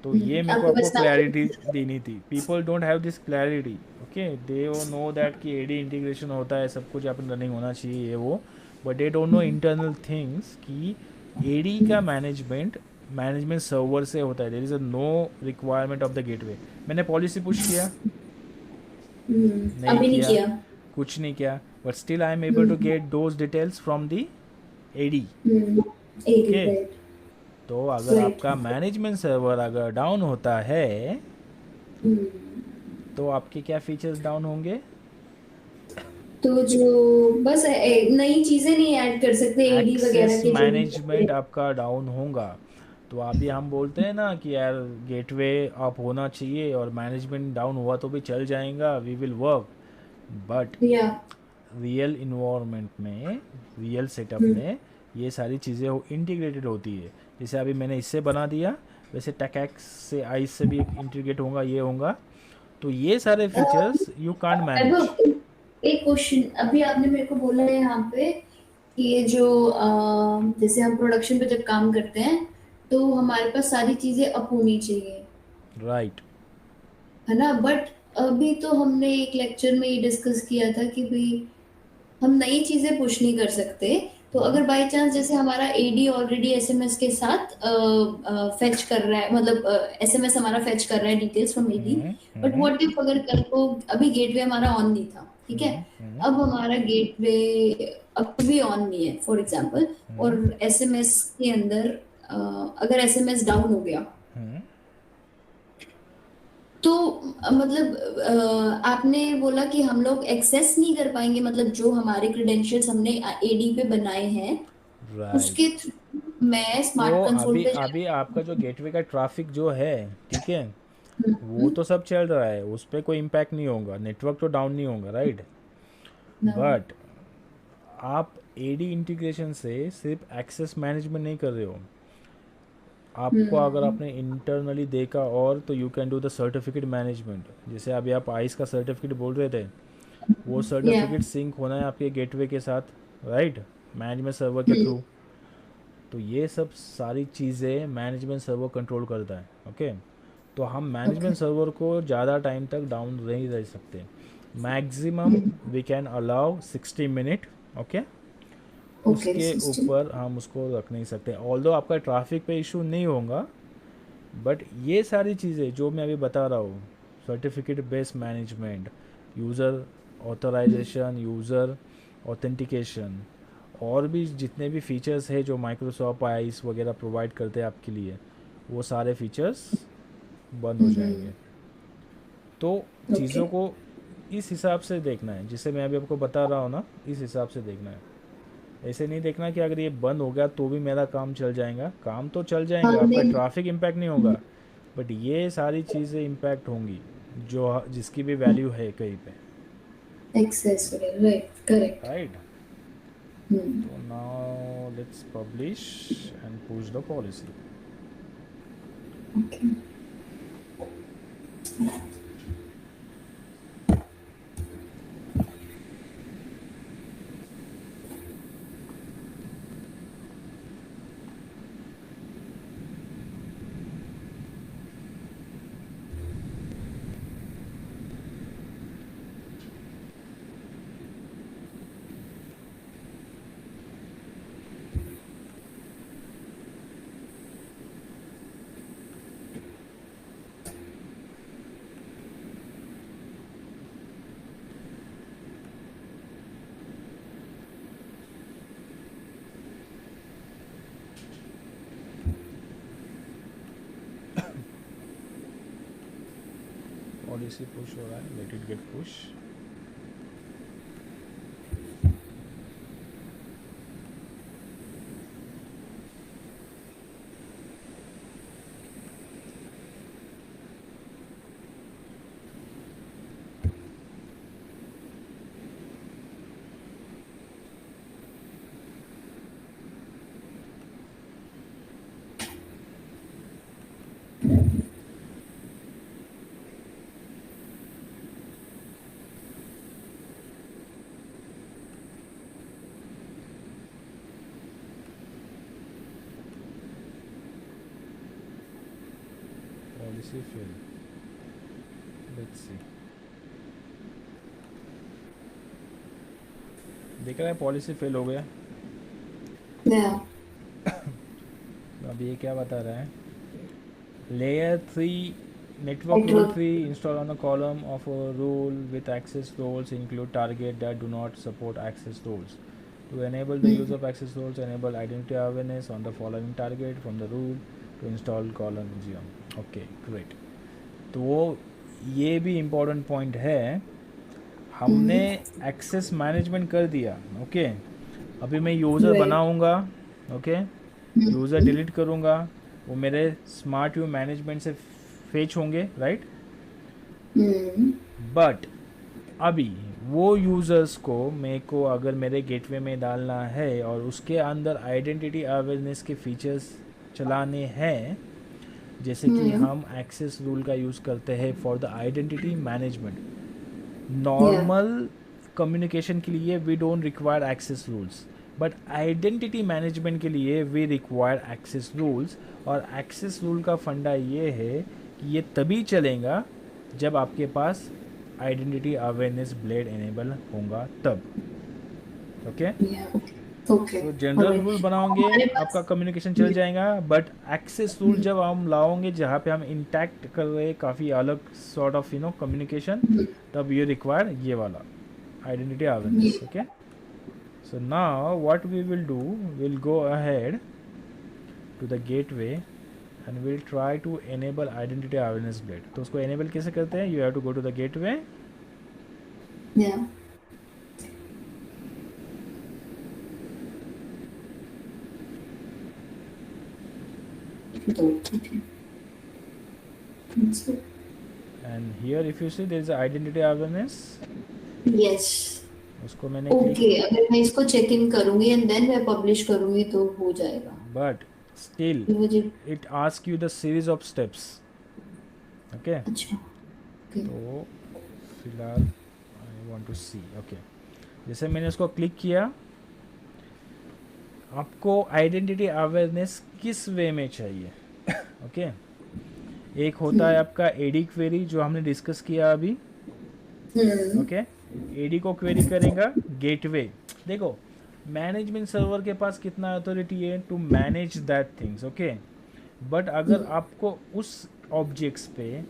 तो ये मेरे को आपके आपको पास मैप। क्लैरिटी देनी थी। People don't have this clarity. Okay, they know that कि एडी इंटीग्रेशन होता है, सब कुछ अपन रनिंग होना चाहिए ये वो, but they don't know internal things कि एडी का मैनेजमेंट मैनेजमेंट सर्वर से होता है। There is a no requirement of the gateway. मैंने पॉलिसी पुश किया, नहीं अभी नहीं किया, किया। कुछ नहीं किया, but still I am able to get those details from the AD. AD okay, right. तो अगर राइट। आपका मैनेजमेंट सर्वर अगर डाउन होता है तो आपके क्या फीचर्स डाउन होंगे, तो जो बस नई चीजें नहीं ऐड कर सकते एडी एक्सेस वगैरह के जो भी मैनेजमेंट आपका डाउन होगा। तो अभी हम बोलते हैं ना कि यार गेटवे अप होना चाहिए और मैनेजमेंट डाउन हुआ तो भी चल जाएगा, वी विल वर्क, बट या। रियल इन्वायरमेंट में, रियल सेटअप में ये सारी चीज़ें इंटीग्रेटेड होती है। जैसे अभी मैंने इससे बना दिया, वैसे टेकैक्स से आइस से भी इंटीग्रेट होगा, ये होगा। तो ये सारे फीचर्स यू कांट मैनेज। वैभव, एक क्वेश्चन अभी आपने मेरे को बोला है यहाँ पे कि ये जो जैसे हम प्रोडक्शन पे जब काम करते हैं तो हमारे पास सारी चीजें अप होनी चाहिए, राइट, है ना? बट अभी तो हमने एक लेक्चर में ये डिस्कस किया था कि भाई हम नई चीजें पुश नहीं कर सकते। तो अगर बाय चांस जैसे हमारा एडी ऑलरेडी एसएमएस के साथ फेच कर रहा है, मतलब एसएमएस हमारा फेच कर रहा है details from AD, but what if अगर कल को अभी गेटवे हमारा ऑन नहीं था, ठीक है? अब हमारा गेटवे अब भी ऑन नहीं है फॉर एग्जांपल, और एसएमएस के अंदर अगर एसएमएस डाउन हो गया तो मतलब आपने बोला कि हम लोग एक्सेस नहीं कर पाएंगे, मतलब जो हमारे क्रेडेंशियल्स हमने एडी पे बनाए हैं राइट। उसके थ्रू मैं तो स्मार्ट कंसोल अभी पे अभी आपका जो गेटवे का ट्रैफिक जो है, ठीक है, वो हम्म। तो सब चल रहा है, उस पर कोई इम्पैक्ट नहीं होगा, नेटवर्क तो डाउन नहीं होगा, राइट। ना। बट आप एडी इंटीग्रेशन से सिर्फ एक्सेस मैनेजमेंट नहीं कर रहे हो, आपको अगर हम्म। आपने इंटरनली देखा और, तो you can do the certificate management. जैसे अभी आप आइस का सर्टिफिकेट बोल रहे थे, वो या। सर्टिफिकेट सिंक होना है आपके गेटवे के साथ, राइट, मैनेजमेंट सर्वर के थ्रू। तो ये सब सारी चीज़ें मैनेजमेंट सर्वर कंट्रोल करता है। ओके, तो हम ओके। मैनेजमेंट सर्वर को ज़्यादा टाइम तक डाउन नहीं रह सकते। Maximum we can allow 60 minute. Okay, okay उसके सिस्टम। ऊपर हम उसको रख नहीं सकते। ऑल्दो आपका ट्रैफिक पे इशू नहीं होगा, बट ये सारी चीज़ें जो मैं अभी बता रहा हूँ, certificate based management, user authorization, user authentication, और भी जितने भी फीचर्स है जो माइक्रोसॉफ्ट आइस वगैरह प्रोवाइड करते हैं आपके लिए, वो सारे फीचर्स बंद हो जाएंगे। तो ओके। चीज़ों को इस हिसाब से देखना है, जिसे मैं अभी आपको बता रहा हूँ ना, इस हिसाब से देखना है। ऐसे नहीं देखना कि अगर ये बंद हो गया तो भी मेरा काम चल जाएगा, काम तो चल जाएगा, आपका हमने ट्रैफिक इम्पैक्ट नहीं होगा, बट ये सारी चीज़ें इम्पैक्ट होंगी जो जिसकी भी वैल्यू है कहीं पे, एक्सेस राइट करेक्ट। राइट। तो now let's publish and push the policy. Okay. Policy push हो रहा है, let it get push. Policy fail. Let's see. देख रहा है पॉलिसी फेल हो गया. Yeah. तो अब ये क्या बता रहा है? Layer 3 network rule Network. 3 install on a column of a rule with access roles include target that do not support access roles. To enable the use of access roles, enable identity awareness on the following target from the rule to install column geom. Okay, great. तो वो ये भी important point है. हमने access management कर दिया. Okay, अभी मैं यूज़र Right. बनाऊंगा. ओके, यूज़र डिलीट करूंगा, वो मेरे स्मार्ट व्यू मैनेजमेंट से फेच होंगे, राइट. बट अभी वो यूज़र्स को मेरे को अगर मेरे गेटवे में डालना है और उसके अंदर आइडेंटिटी अवेयरनेस के फीचर्स चलाने हैं, जैसे कि हम एक्सेस रूल का यूज़ करते हैं for the identity management. Normal communication के लिए we don't require access rules, but identity management के लिए वी रिक्वायर एक्सेस रूल्स. और एक्सेस रूल का फंडा ये है कि ये तभी चलेगा जब आपके पास आइडेंटिटी अवेयरनेस ब्लेड एनेबल होगा तब. Okay, Yeah. Okay. तो जनरल Alright. रूल बनाओगे हमारे पास- आपका कम्युनिकेशन चल जाएगा. बट एक्सेस रूल जब हम लाओगे जहाँ पे हम इंटैक्ट कर रहे हैं काफ़ी अलग सॉर्ट ऑफ कम्युनिकेशन, तब ये रिक्वायर ये वाला identity awareness. Okay, so now what we will do, we'll go ahead to the gateway and we'll try to enable identity awareness blade. तो उसको enable कैसे करते हैं? You have to go to the gateway. Yeah. Okay. That's it. And here if you see there is a identity awareness. Yes. उसको मैंने okay, अगर मैं इसको चेक इन करूंगी एंड देन मैं पब्लिश करूंगी तो हो जाएगा. but still ये मुझे it asks you the series of steps. Okay, अच्छा. ओके. तो फिलहाल I want to see. Okay, जैसे मैंने उसको क्लिक किया, आपको आइडेंटिटी अवेयरनेस किस वे में चाहिए? ओके, एक होता है आपका एडी क्वेरी जो हमने डिस्कस किया अभी. ओके, एडी को क्वेरी करेगा गेटवे. देखो मैनेजमेंट सर्वर के पास कितना अथॉरिटी है to manage that things. Okay, but अगर आपको उस ऑब्जेक्ट्स पे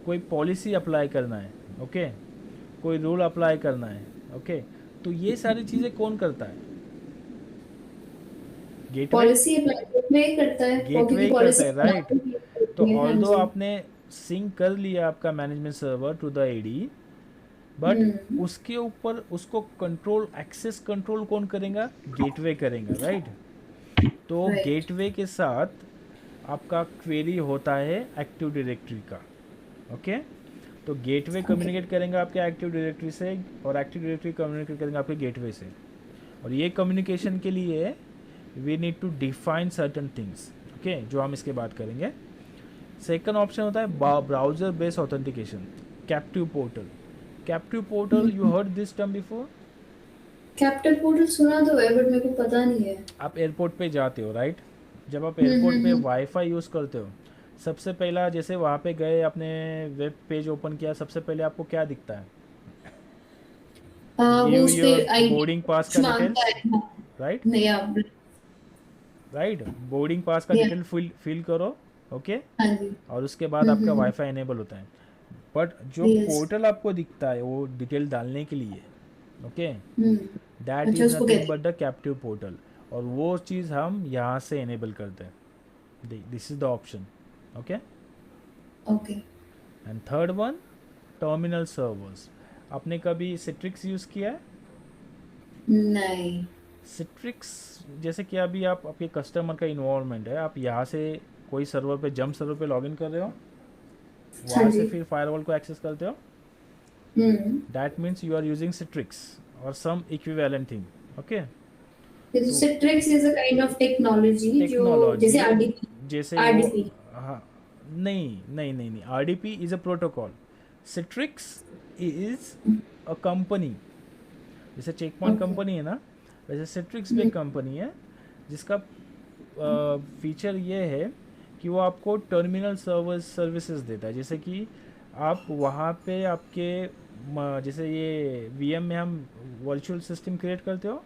कोई पॉलिसी अप्लाई करना है, ओके, कोई रूल अप्लाई करना है, ओके, तो ये सारी चीज़ें कौन करता है? गेटवे. पॉलिसी गेटवे करता है. गेटवे करता है, राइट. तो हाँ ऑल्दो जी. आपने सिंक कर लिया आपका management server to the AD, but उसके ऊपर उसको कंट्रोल, एक्सेस कंट्रोल कौन करेगा? गेटवे करेगा, राइट. तो Right. गेटवे के साथ आपका क्वेरी होता है एक्टिव डायरेक्टरी का. ओके, तो गेटवे कम्युनिकेट करेंगे आपके एक्टिव डायरेक्टरी से और एक्टिव डायरेक्टरी कम्युनिकेट करेंगे आपके गेटवे से. और ये कम्युनिकेशन के लिए we need to define certain things. Okay, जो हम इसके बात करेंगे. सेकंड ऑप्शन होता है browser based authentication, captive portal. Captive portal, you heard this term before? Captive portal सुना तो है बट मेरे को पता नहीं है. आप एयरपोर्ट पे जाते हो, राइट. जब आप एयरपोर्ट पे वाईफाई यूज़ करते हो, सबसे पहला जैसे वहाँ पे गए, आपने वेब पेज ओपन किया, सबसे पहले आपको क्या दिखता है? वो उस पे आई बोर्डिंग पास का डिटेल्स, राइट. नहीं आप. राइट, बोर्डिंग पास का Yeah. डिटेल फिल करो. ओके, हाँ जी. और उसके बाद आपका वाईफाई एनेबल होता है. बट जो Yes. पोर्टल आपको दिखता है वो डिटेल डालने के लिए, ओके, दैट अच्छा, इज उसको नथिंग कहते बट द कैप्टिव पोर्टल. और वो चीज़ हम यहाँ से एनेबल करते हैं. This is the option. Okay, okay. And third one terminal servers. आपने कभी सिट्रिक्स यूज़ किया है? नहीं। सिट्रिक्स जैसे कि अभी आप आपके कस्टमर का इन्वॉल्वमेंट है, आप यहाँ से कोई सर्वर पे जंप सर्वर पे लॉगिन कर रहे हो, हाँ वहाँ से जी। फिर फायरवॉल को एक्सेस करते हो, hmm. That means you are using Citrix or some equivalent thing. Okay, तो Citrix is a kind of technology जो जैसे टेक्नोलॉजी आरडीपी। जैसे वो, आरडीपी। हाँ, नहीं नहीं नहीं नहीं, R D P is a protocol, Citrix is a company. जैसे चेक पॉइंट ओके। कंपनी है ना, वैसे सिट्रिक्स भी एक कंपनी है जिसका फीचर ये है कि वो आपको टर्मिनल सर्विसेज देता है। जैसे कि आप वहाँ पे आपके जैसे ये वीएम में हम वर्चुअल सिस्टम क्रिएट करते हो,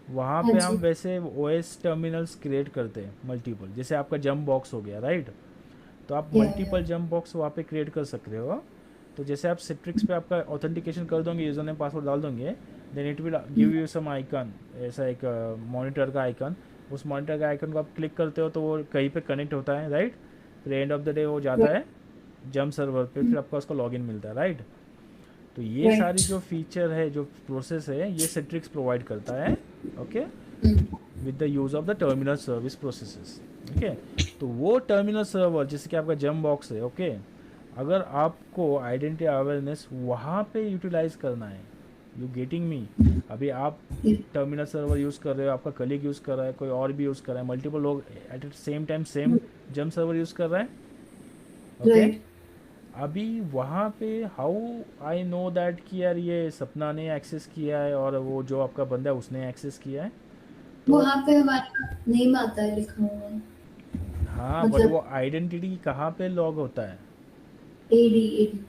वहाँ हाँ पे हम जी। वैसे ओएस टर्मिनल्स क्रिएट करते हैं मल्टीपल। जैसे आपका जंप बॉक्स हो गया, राइट, तो आप या। मल्टीपल जंप बॉक्स वहाँ पे क्रिएट कर सकते हो। तो जैसे आप सिट्रिक्स पे आपका ऑथेंटिकेशन कर दोगे, यूज़र नेम पासवर्ड डाल दोगे, then it will give you some icon, ऐसा एक मॉनिटर का आइकन। उस मॉनिटर का आइकन को आप क्लिक करते हो तो वो कहीं पे कनेक्ट होता है, राइट, फिर एंड ऑफ द डे वो जाता है जंप सर्वर पे, फिर आपका उसका लॉगिन मिलता है, राइट। तो ये सारी राइट। जो फीचर है, जो प्रोसेस है, ये सिट्रिक्स प्रोवाइड करता है। Okay, with the use of the terminal service processes. Okay, तो वो टर्मिनल सर्वर जैसे कि आपका जंप बॉक्स है, ओके, अगर आपको आइडेंटिटी अवेयरनेस वहाँ पे यूटिलाइज करना है, यू गेटिंग मी, अभी आप टर्मिनल सर्वर यूज़ कर रहे हो, आपका कलीग यूज़ कर रहा है, कोई और भी यूज़ कर रहा है, मल्टीपल लोग at the same time same jump server use कर रहा है, ओके। राइट। अभी वहाँ पे हाउ आई नो दैट कि यार ये सपना ने एक्सेस किया है और वो जो आपका बंदा है उसने एक्सेस किया है? तो वहां पे हमारा नेम आता है लिखा हुआ। हाँ, बट मतलब वो आइडेंटिटी कहाँ पे लॉग होता है? AD AD.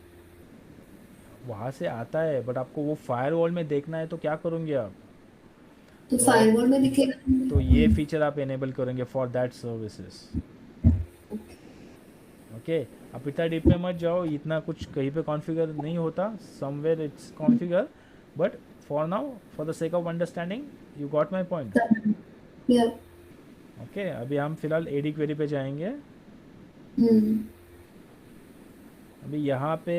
वहाँ से आता है, बट आपको वो फायरवॉल में देखना है तो क्या करोगे आप? तो तो आप, फायरवॉल में दिखेगा। तो ये फीचर आप एनेबल करेंगे फॉर दैट सर्विसेज। ओके, आप इतना डीप में मत जाओ, इतना कुछ कहीं पे कॉन्फ़िगर नहीं होता, somewhere it's configure, but for now, for the sake of understanding, you got my point. या। ओके, अभी हम फिलहाल एडी क्वेरी पे जाएंगे। हम्म। अभी यहाँ पे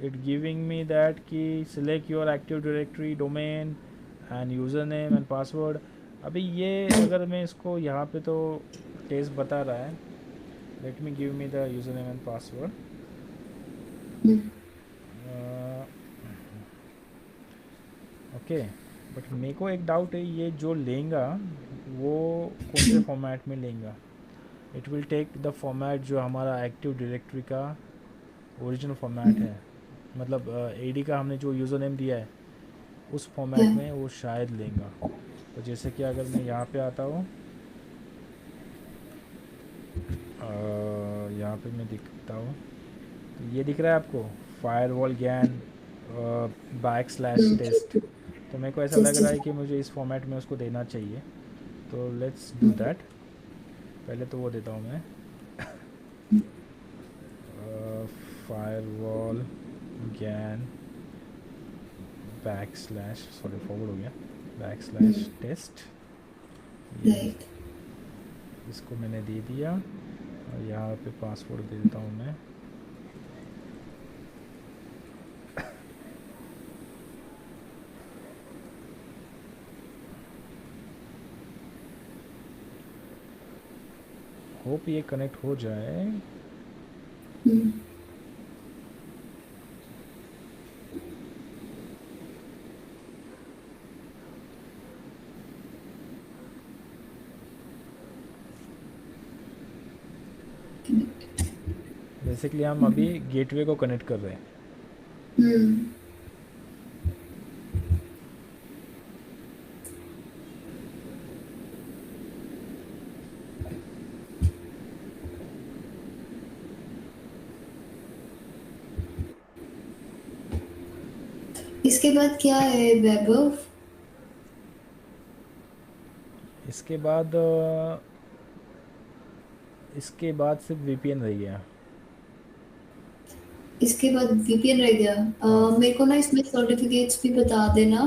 इट गिविंग मी दैट कि select your active directory domain end user name and password. अभी ये अगर मैं इसको यहाँ पे, तो टेस्ट बता रहा है, let me give me the user name and password. Okay, but मेरे को एक डाउट है, ये जो लेगा वो कौन से फॉर्मेट में लेगा? It will take the format जो हमारा एक्टिव डायरेक्टरी का ओरिजिनल फॉर्मेट है, मतलब एडी का हमने जो यूज़र नेम दिया है उस या। फॉर्मेट में वो शायद लेगा। तो जैसे कि अगर मैं यहाँ पे आता हूँ, यहाँ पे मैं दिखता हूँ, तो ये दिख रहा है आपको, फायरवॉल गैन बैक स्लैश टेस्ट। तो मेरे को ऐसा लग रहा है कि मुझे इस फॉर्मेट में उसको देना चाहिए, तो लेट्स डू दैट। पहले तो वो देता हूँ मैं, फायरवॉल गैन बैक स्लैश, सॉरी फॉरवर्ड हो गया, बैक स्लैश टेस्ट। ये राइट। इसको मैंने दे दिया और यहाँ पे पासवर्ड दे देता हूँ मैं। होप ये कनेक्ट हो जाए। बेसिकली हम अभी गेटवे को कनेक्ट कर रहे हैं। इसके बाद क्या है वैभव? इसके बाद इसके बाद सिर्फ वीपीएन रह गया। इसके बाद वीपीएन रह गया। हाँ, मेरे को ना इसमें सर्टिफिकेट्स भी बता देना,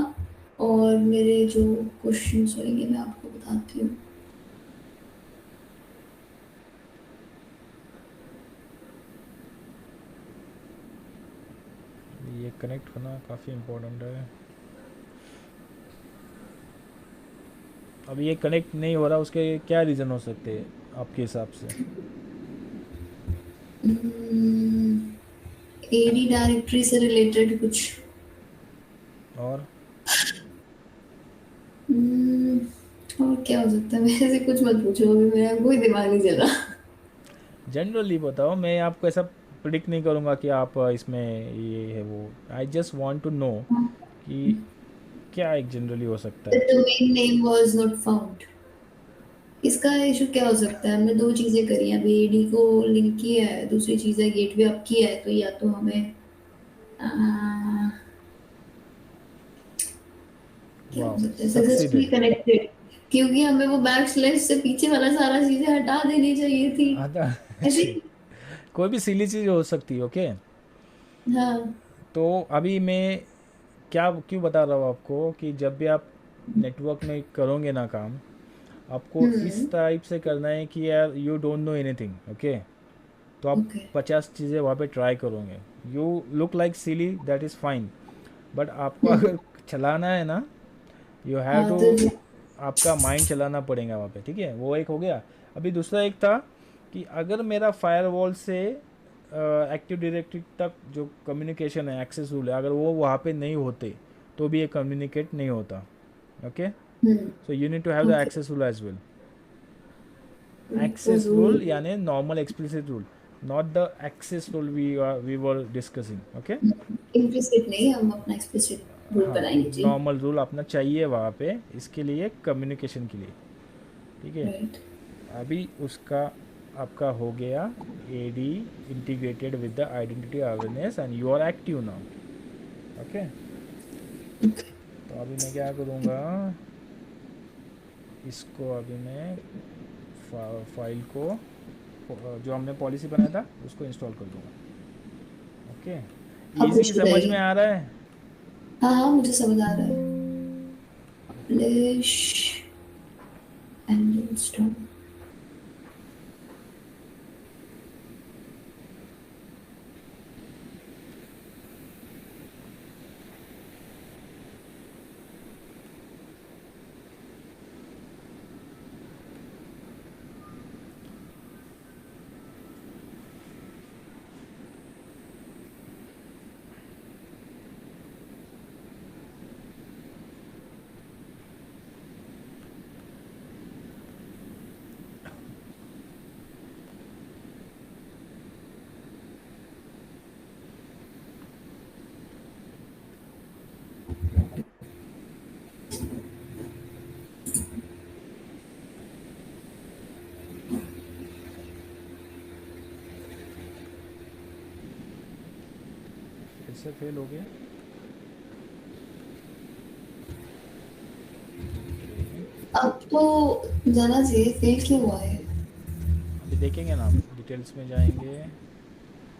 और मेरे जो क्वेश्चंस होंगे मैं आपको बताती हूँ। ये कनेक्ट होना काफ़ी इम्पोर्टेंट है। अब ये कनेक्ट नहीं हो रहा, उसके क्या रीज़न हो सकते हैं आपके हिसाब से? एडी डायरेक्टरी से रिलेटेड कुछ। और हम्म, और क्या हो सकता है? मेरे से कुछ मत पूछो, अभी मेरा कोई दिमाग नहीं चल रहा। जनरली बताओ, मैं आपको ऐसा प्रिडिक्ट नहीं करूँगा कि आप इसमें ये है वो। I just want to know कि क्या एक जनरली हो सकता The है। domain name was not found. इसका इशू क्या हो सकता है? हमने दो चीजें करी हैं अभी, एडी को लिंक किया है, दूसरी चीज है गेटवे अप किया है, तो या तो हमें आ, क्या हो वाह, सकता है सक्सेसफुली सक्सीडेड। कनेक्टेड, क्योंकि हमें वो बैक स्लैश से पीछे वाला सारा चीजें हटा देनी चाहिए थी आधा ऐसे। कोई भी सिली चीज़ हो सकती है, ओके। हाँ। तो अभी मैं क्या क्यों बता रहा हूँ आपको कि जब भी आप नेटवर्क में करोगे ना काम, आपको इस हम्म। टाइप से करना है कि यार you don't know anything, okay. तो आप ओके। 50 चीज़ें वहाँ पे ट्राई करोगे, you look like silly, that is fine. But आपको हम्म। अगर चलाना है ना, यू हैव हाँ टू, तो आपका माइंड चलाना पड़ेगा वहाँ पे, ठीक है। वो एक हो गया। अभी दूसरा एक था कि अगर मेरा फायरवॉल से एक्टिव डायरेक्टरी तक जो कम्युनिकेशन है, एक्सेस रूल है, अगर वो वहाँ पे नहीं होते तो भी ये कम्युनिकेट नहीं होता, okay. So you need to have the okay. Access rule as well. वो एक्सेस रूल रूल यानी normal explicit rule, not the access rule we were discussing, okay. Implicit नहीं, हम अपना एक्सप्लिसिट रूल हाँ, बनाएंगे जी। नॉर्मल रूल अपना चाहिए वहाँ पे, इसके लिए कम्युनिकेशन के लिए, ठीक है। राइट। अभी उसका आपका हो गया AD integrated with the identity awareness and you are active now, okay. तो अभी मैं क्या करूँगा, इसको अभी मैं फाइल को जो हमने पॉलिसी बनाया था उसको इंस्टॉल कर दूँगा, ओके। अब इजी खुशी समझ रहेगी। में आ रहा है? हाँ हाँ, मुझे समझ आ रहा है। Publish and install. फिर से फेल हो गया, ओके। अब तो जाना चाहिए, फेल क्यों हुआ है? अभी देखेंगे ना, आप डिटेल्स में जाएंगे।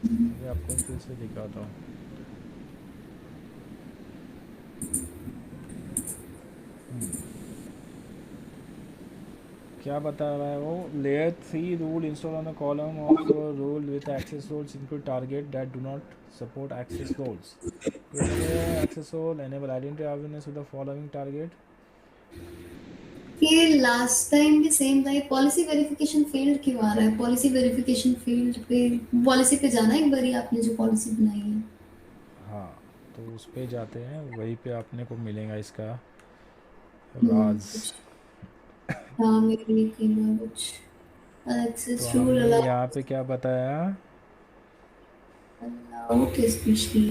अभी आपको फिर से दिखाता हूँ। क्या बता रहा है वो, layer 3 rule install on the column of your rule with access roles include target that do not support access roles, access role enable identity awareness with the following target. ये लास्ट टाइम भी same था, ये policy verification field क्यों आ रहा है? Policy verification field पे, policy पे जाना एक बारी, आपने जो पॉलिसी बनाई है। हाँ, तो उस पे जाते हैं, वहीं पे आपने को मिलेगा इसका राज। कुछ। हाँ, मेरे लिए कहीं ना कुछ तो एक्सेस रूल हमने अलाउ, यहाँ पे क्या बताया, allowed especially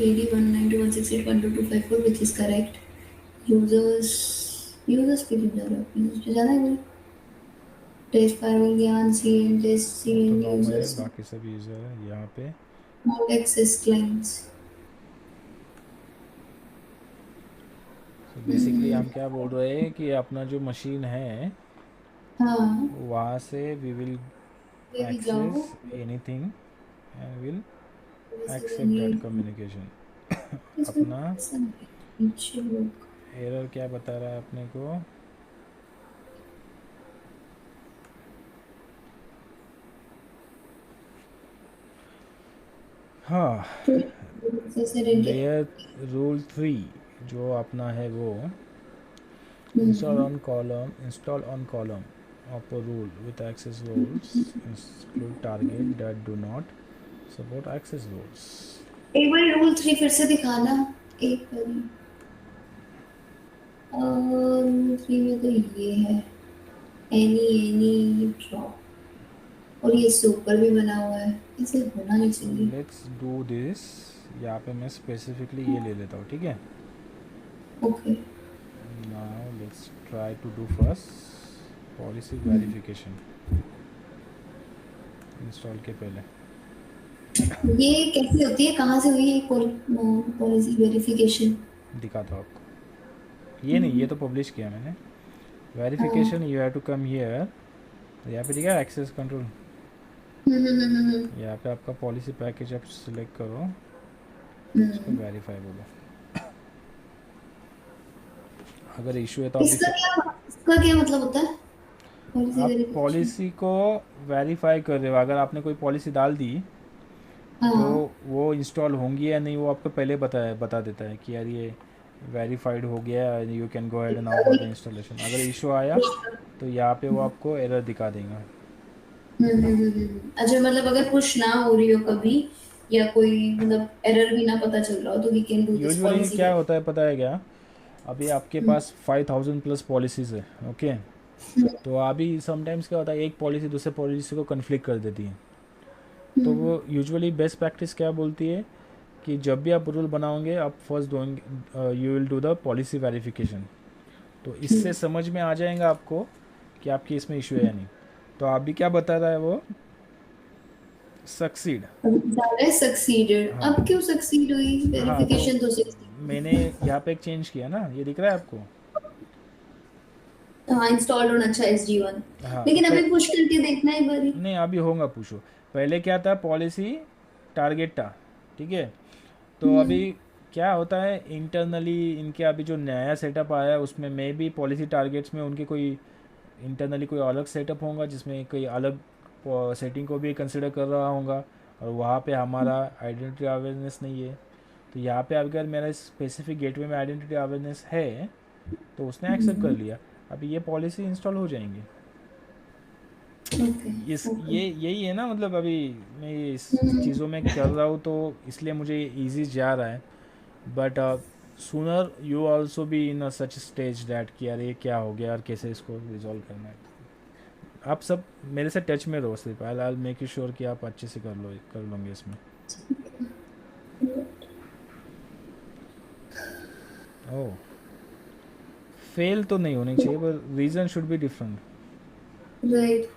AD 19168.1254 which is correct. Users पे क्यों जा रहा है? यूजर्स पे जाना है मुझे। टेस्ट फायरवॉल ज्ञान सीएन टेस्ट वो तो सीएन नॉर्मल है, यूजर्स बाकी सब यूज़र है यहाँ पे। Not access clients. तो बेसिकली हम क्या बोल रहे हैं कि अपना जो मशीन है हाँ, वहाँ से वी विल ये भी जाओ। access anything and will वैसे accept that नहीं, communication। इसमें अपना ऐसा नहीं। नीचे लोग। एरर क्या बता रहा है अपने को, हाँ, तो जैसे रेंगे। लेयर रूल 3 जो अपना है वो install on column of a rule with access roles include target that do not support access roles. एक बार रूल 3 फिर से दिखाना। एक बार रूल 3 में तो ये है, एनी एनी ड्रॉप, और ये सुपर भी बना हुआ है, ऐसे होना नहीं So चाहिए। let's do this. यहाँ पे मैं स्पेसिफिकली ये ले लेता हूँ, ठीक है। Okay. Now let's try to do first policy verification install के पहले। ये कैसे होती है, कहाँ से हुई है पॉलिसी वेरिफिकेशन? दिखाता हूँ आपको। ये नहीं, ये तो पब्लिश किया मैंने। Verification you have to come here, यहाँ पे दिखा एक्सेस कंट्रोल, यहाँ पे आपका पॉलिसी पैकेज आप सिलेक्ट करो, इसको वेरीफाई बोलो। अगर इशू है तो आप इसका क्या मतलब होता है? पॉलिसी आप वेरिफिकेशन। पॉलिसी को वेरीफाई कर रहे हो। अगर आपने कोई पॉलिसी डाल दी तो हाँ। वो इंस्टॉल होंगी या नहीं वो आपको पहले बता देता है कि यार ये वेरीफाइड हो गया, you can go ahead now for the installation. अगर इशू आया तो यहाँ पे वो आपको एरर दिखा देगा। अच्छा, मतलब अगर पुश ना हो रही हो कभी, या कोई मतलब एरर भी ना पता चल रहा हो, तो we can do this usually policy क्या वेरिफिकेशन। होता है पता है क्या, अभी आपके पास 5000 प्लस पॉलिसीज़ है, ओके। तो अभी समटाइम्स क्या होता है, एक पॉलिसी दूसरे पॉलिसी को कन्फ्लिक्ट कर देती है। तो वो यूजुअली बेस्ट प्रैक्टिस क्या बोलती है कि जब भी आप रूल बनाओगे आप first doing you will do the policy verification. तो इससे समझ में आ जाएगा आपको कि आपकी इसमें इशू है या नहीं। तो आप भी क्या बता रहा है वो सक्सीड। सक्सीडेड, हाँ अब क्यों सक्सीड हुई? हाँ, तो वेरिफिकेशन तो मैंने यहाँ पे एक चेंज किया ना, ये दिख रहा है आपको। हाँ, इंस्टॉल्ड होना अच्छा SD1, हाँ तो लेकिन अभी पुश करके देखना एक बारी। नहीं अभी होगा, पूछो। पहले क्या था, पॉलिसी टारगेट था, ठीक है। तो अभी क्या होता है इंटरनली इनके अभी जो नया सेटअप आया है उसमें मे भी पॉलिसी टारगेट्स में उनके कोई इंटरनली कोई अलग सेटअप होगा जिसमें कोई अलग सेटिंग को भी कंसिडर कर रहा होगा, और वहाँ पे हमारा आइडेंटिटी अवेयरनेस नहीं है। तो यहाँ पे अगर मेरा स्पेसिफिक गेटवे में आइडेंटिटी अवेयरनेस है तो उसने एक्सेप्ट कर लिया, अभी ये पॉलिसी इंस्टॉल हो जाएंगी। ओके। इस ओके। ये यही है ना, मतलब अभी मैं इस चीज़ों में कर रहा हूँ तो इसलिए मुझे इजी जा रहा है। But sooner you also be in such stage that कि यार ये क्या हो गया और कैसे इसको रिजॉल्व करना है। आप सब मेरे से टच में रहो, सिर्फ आई मेक श्योर कि आप अच्छे से कर लोगे इसमें। ओह, फेल तो नहीं होनी चाहिए पर reason should be different. Right.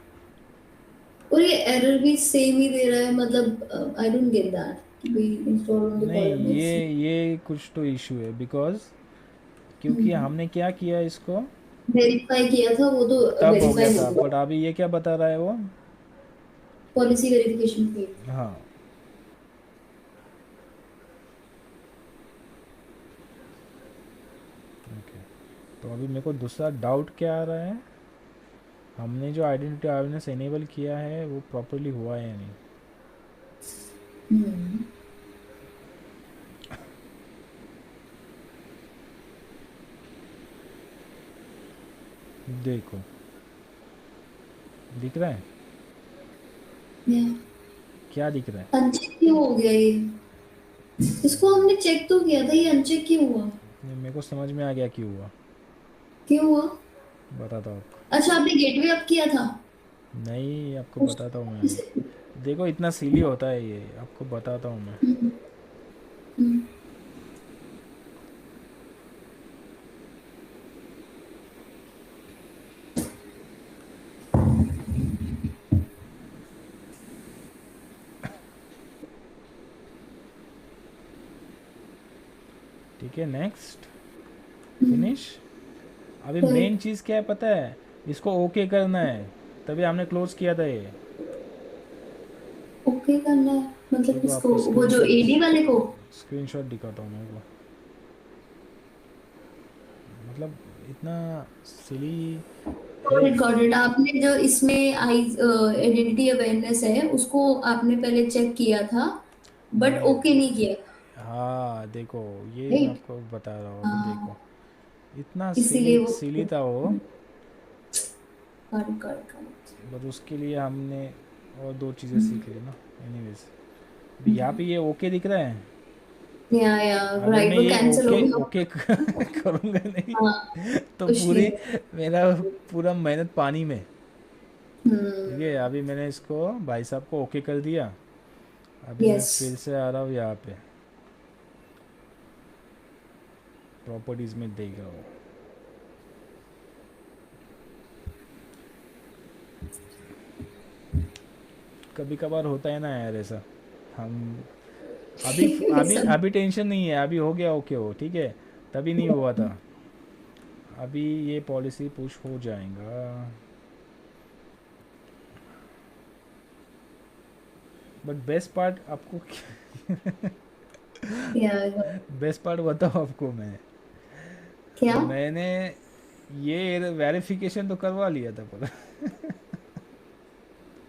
और ये एरर भी सेम ही दे रहा है, मतलब I don't get that we install on the नहीं, कॉलम। ये कुछ तो इशू है बिकॉज क्योंकि हमने क्या किया इसको वेरीफाई किया था वो तो, तब हो गया वेरीफाई हो था, गया। बट अभी ये क्या बता रहा है वो। पॉलिसी वेरिफिकेशन पे। हाँ, ओके। तो अभी मेरे को दूसरा डाउट क्या आ रहा है, हमने जो आइडेंटिटी अवेयरनेस इनेबल किया है वो प्रॉपरली हुआ है या नहीं। देखो दिख रहा है, क्या दिख रहा है। अनचेक क्यों हो गया ये? इसको हमने चेक तो किया था, ये अनचेक क्यों हुआ? मेरे को समझ में आ गया क्यों हुआ, क्यों हुआ? बताता हूँ आपको। अच्छा, आपने गेटवे अप किया था? नहीं, आपको उस बताता हूँ मैं अभी। देखो इतना सीली होता है ये, आपको बताता हूँ मैं। ठीक है, नेक्स्ट, फिनिश। अभी मेन चीज़ क्या है पता है, इसको ओके करना है, तभी हमने क्लोज किया था ये। ओके करना है मतलब देखो किसको? आपको वो जो एडी वाले को? स्क्रीनशॉट दिखाता हूँ मैं वो, मतलब इतना सिली है। रिकॉर्डेड आपने जो इसमें आई आइडेंटिटी अवेयरनेस है उसको आपने पहले चेक किया था, बट मैं ओके नहीं किया था, हाँ देखो, ये मैं राइट? आपको बता रहा हूँ अभी देखो, हाँ, इतना इसीलिए सिली वो सिली था वो। कर कर कर बट उसके लिए हमने और दो चीज़ें सीख ली ना। एनीवेज, अभी यहाँ पे ये ओके दिख रहा है। या अगर राइट, मैं वो ये कैंसिल हो ओके गया। ओके करूँगा नहीं हाँ, तो कुछ नहीं पूरी होगा। मेरा पूरा मेहनत पानी में। ठीक है, हम्म। अभी मैंने इसको भाई साहब को ओके कर दिया। अभी मैं यस। फिर से आ रहा हूँ यहाँ पे, प्रॉपर्टीज़ में देख रहा हूँ। कभी कभार होता है ना यार ऐसा। हम अभी अभी सब। अभी टेंशन नहीं है, अभी हो गया ओके हो, ठीक है। तभी नहीं हुआ था। अभी ये पॉलिसी पुश हो जाएगा। बट बेस्ट पार्ट आपको या बेस्ट पार्ट बताओ आपको मैं। क्या? मैंने ये वेरिफिकेशन तो करवा लिया था पर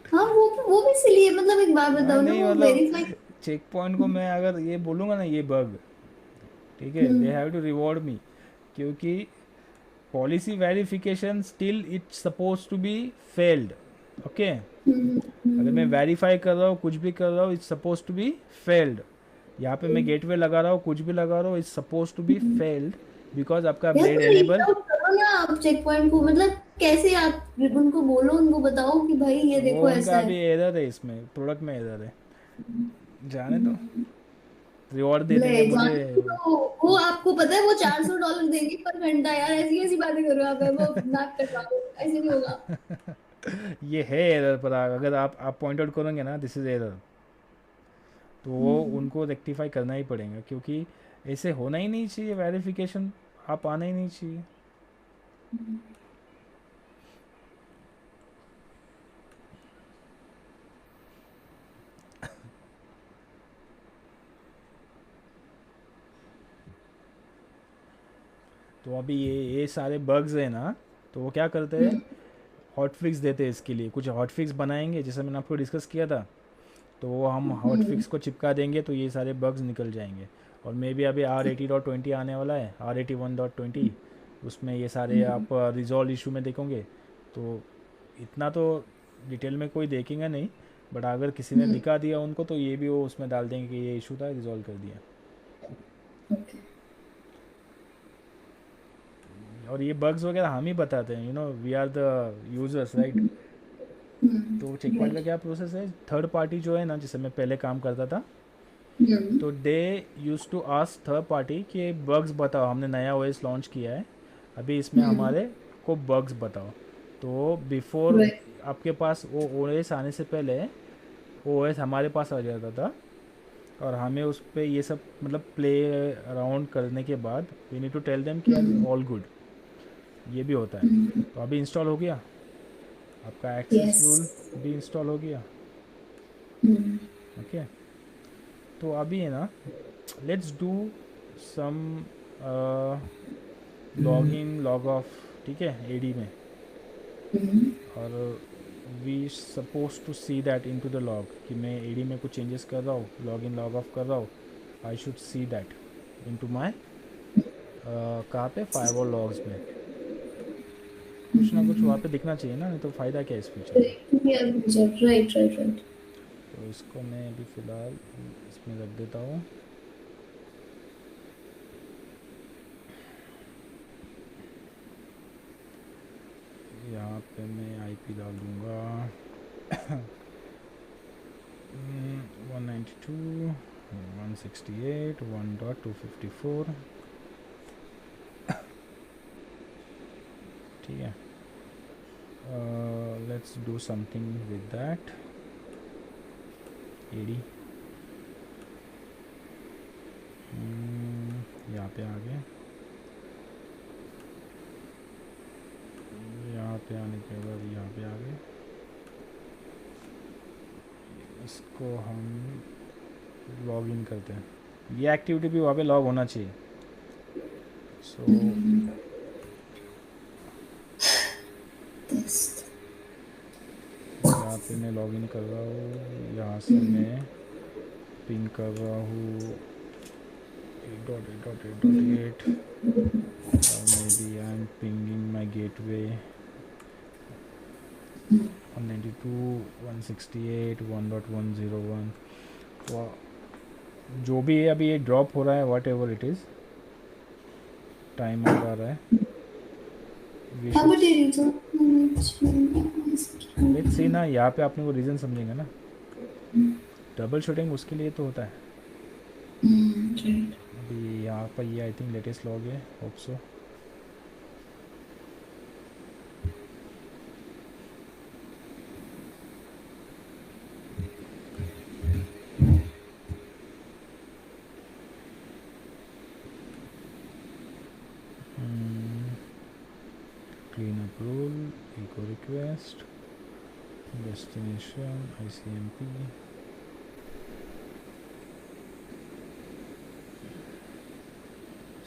हाँ, वो भी सिली है, मतलब एक बात हाँ बताओ ना, नहीं वो मतलब वेरीफाई। चेक पॉइंट को मैं अगर ये बोलूँगा ना ये बग, ठीक है, they hmm. Have to reward me. क्योंकि policy verification still it's suppose to be failed. Okay, hmm. अगर मैं हम्म। वेरीफाई कर रहा हूँ कुछ भी कर रहा हूँ it's suppose to be failed. यहाँ पे मैं गेटवे लगा रहा हूँ कुछ भी लगा रहा हूँ it's suppose to be hmm. Failed, because आपका यार ब्लेड तो रीच एनेबल। आउट करो ना आप चेक पॉइंट को, मतलब कैसे आप उनको बोलो, उनको बताओ कि भाई ये वो देखो ऐसा उनका है। अभी एरर है, इसमें प्रोडक्ट में एरर है। जाने दो, रिवॉर्ड दे ले देंगे मुझे। जाने को तो वो आपको पता है वो $400 देंगे पर घंटा, यार ऐसी ऐसी बातें करो आप, वो नाक कटवा दो, ऐसे नहीं होगा। ये है एरर, पर अगर आप पॉइंट आउट करोगे ना दिस इज़ एरर, तो वो उनको रेक्टिफाई करना ही पड़ेगा। क्योंकि ऐसे होना ही नहीं चाहिए, वेरिफिकेशन आप आना ही नहीं चाहिए। तो अभी ये सारे बग्स हैं ना, तो वो क्या करते हैं, हॉट फिक्स देते हैं इसके लिए। कुछ हॉट फिक्स बनाएंगे जैसे मैंने आपको डिस्कस किया था, तो वो हम हॉट फिक्स को चिपका देंगे तो ये सारे बग्स निकल जाएंगे। और मे बी अभी R80.20 आने वाला है, R81.20, उसमें ये सारे आप रिजॉल्व इशू में देखोगे। तो इतना तो डिटेल में कोई देखेंगे नहीं, बट अगर किसी ने दिखा दिया उनको तो ये भी वो उसमें डाल देंगे कि ये इशू था, रिजॉल्व कर दिया। ओके। और ये बग्स वगैरह हम ही बताते हैं, we are the users, right. तो चेक पॉइंट का राइट। क्या प्रोसेस है, थर्ड पार्टी जो है ना जिससे मैं पहले काम करता था, तो they use to ask third party कि बग्स बताओ, हमने नया ओएस लॉन्च किया है, अभी इसमें हमारे को बग्स बताओ। तो बिफोर राइट। आपके पास वो ओएस आने से पहले वो ओएस हमारे पास आ जाता था, और हमें उस पर ये सब मतलब प्ले अराउंड करने के बाद we need to tell them कि यार ऑल गुड, ये भी होता है। तो अभी इंस्टॉल हो गया, आपका एक्सेस यस। रूल भी इंस्टॉल हो गया। ओके, तो अभी है ना, let's do some log in log off, ठीक है, एडी में। और we suppose to see that in to the log कि मैं एडी में कुछ चेंजेस कर रहा हूँ, लॉग इन लॉग ऑफ कर रहा हूँ, I should see that in to my कहाँ पे, फायरवॉल लॉग्स में। कुछ ना कुछ वहाँ पे दिखना चाहिए ना, नहीं तो फ़ायदा क्या है इस फीचर का। Right right right. तो इसको मैं अभी फ़िलहाल इसमें रख देता हूँ। यहाँ पे मैं आईपी डाल दूँगा 192.168.1.254, ठीक है। Let's do something with that AD. यहाँ पे आ गए, यहाँ पे आने के बाद यहाँ पे आ गए, इसको हम लॉग इन करते हैं। ये एक्टिविटी भी वहाँ पे लॉग होना चाहिए। सो यहाँ पे मैं लॉग इन कर रहा हूँ, यहाँ से मैं पिंग कर रहा हूँ 8.8.8.8 or maybe I'm pinging my gateway 192.168 1.101 जो भी है अभी ये ड्रॉप हो रहा है whatever it is time out आ रहा है वी हाँ शुड बट ये रीजन लेट्स सी ना यहाँ पे आपने वो रीज़न समझेंगे ना डबल शूटिंग उसके लिए तो होता है अभी यहाँ पर ये आई थिंक लेटेस्ट लॉग है hope so clean up rule echo request destination ICMP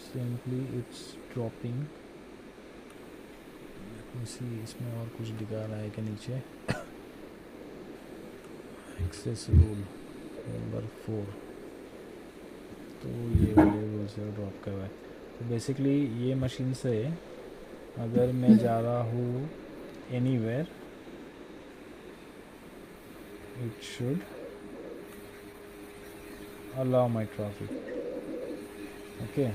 simply it's dropping let me see इसमें और कुछ दिखा रहा है कि नीचे एक्सेस रूल नंबर 4 तो ये वाले रूल से ड्रॉप कर रहा है तो बेसिकली ये मशीन से अगर मैं जा रहा हूँ anywhere it should allow my traffic okay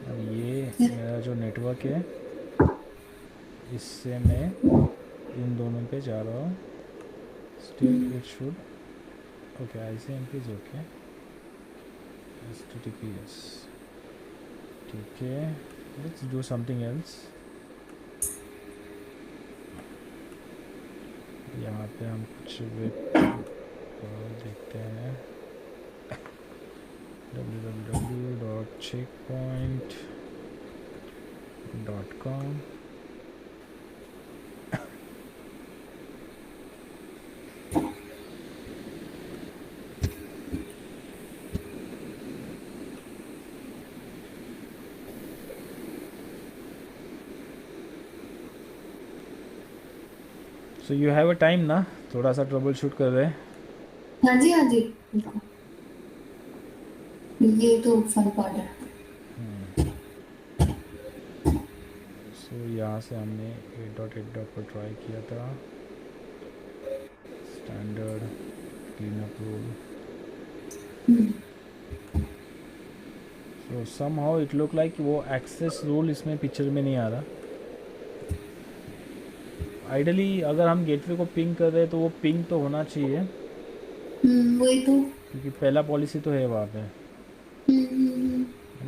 अब ये मेरा जो नेटवर्क है इससे मैं इन दोनों पे जा रहा हूँ still it should okay ICMP is okay HTTPS ठीक है लेट्स डू समथिंग एल्स यहाँ पे हम कुछ वेब देखते हैं www.checkpoint.com so you have a time ना थोड़ा सा ट्रबल शूट कर रहे हैं हाँ जी ये तो फन पार्ट है सो यहाँ से हमने 8.8 पर ट्राई किया था standard clean up rule so somehow it look like वो एक्सेस रूल इसमें पिक्चर में नहीं आ रहा आइडली अगर हम गेटवे को पिंग कर रहे हैं तो वो पिंग तो होना चाहिए वही तो क्योंकि पहला पॉलिसी तो है वहाँ पे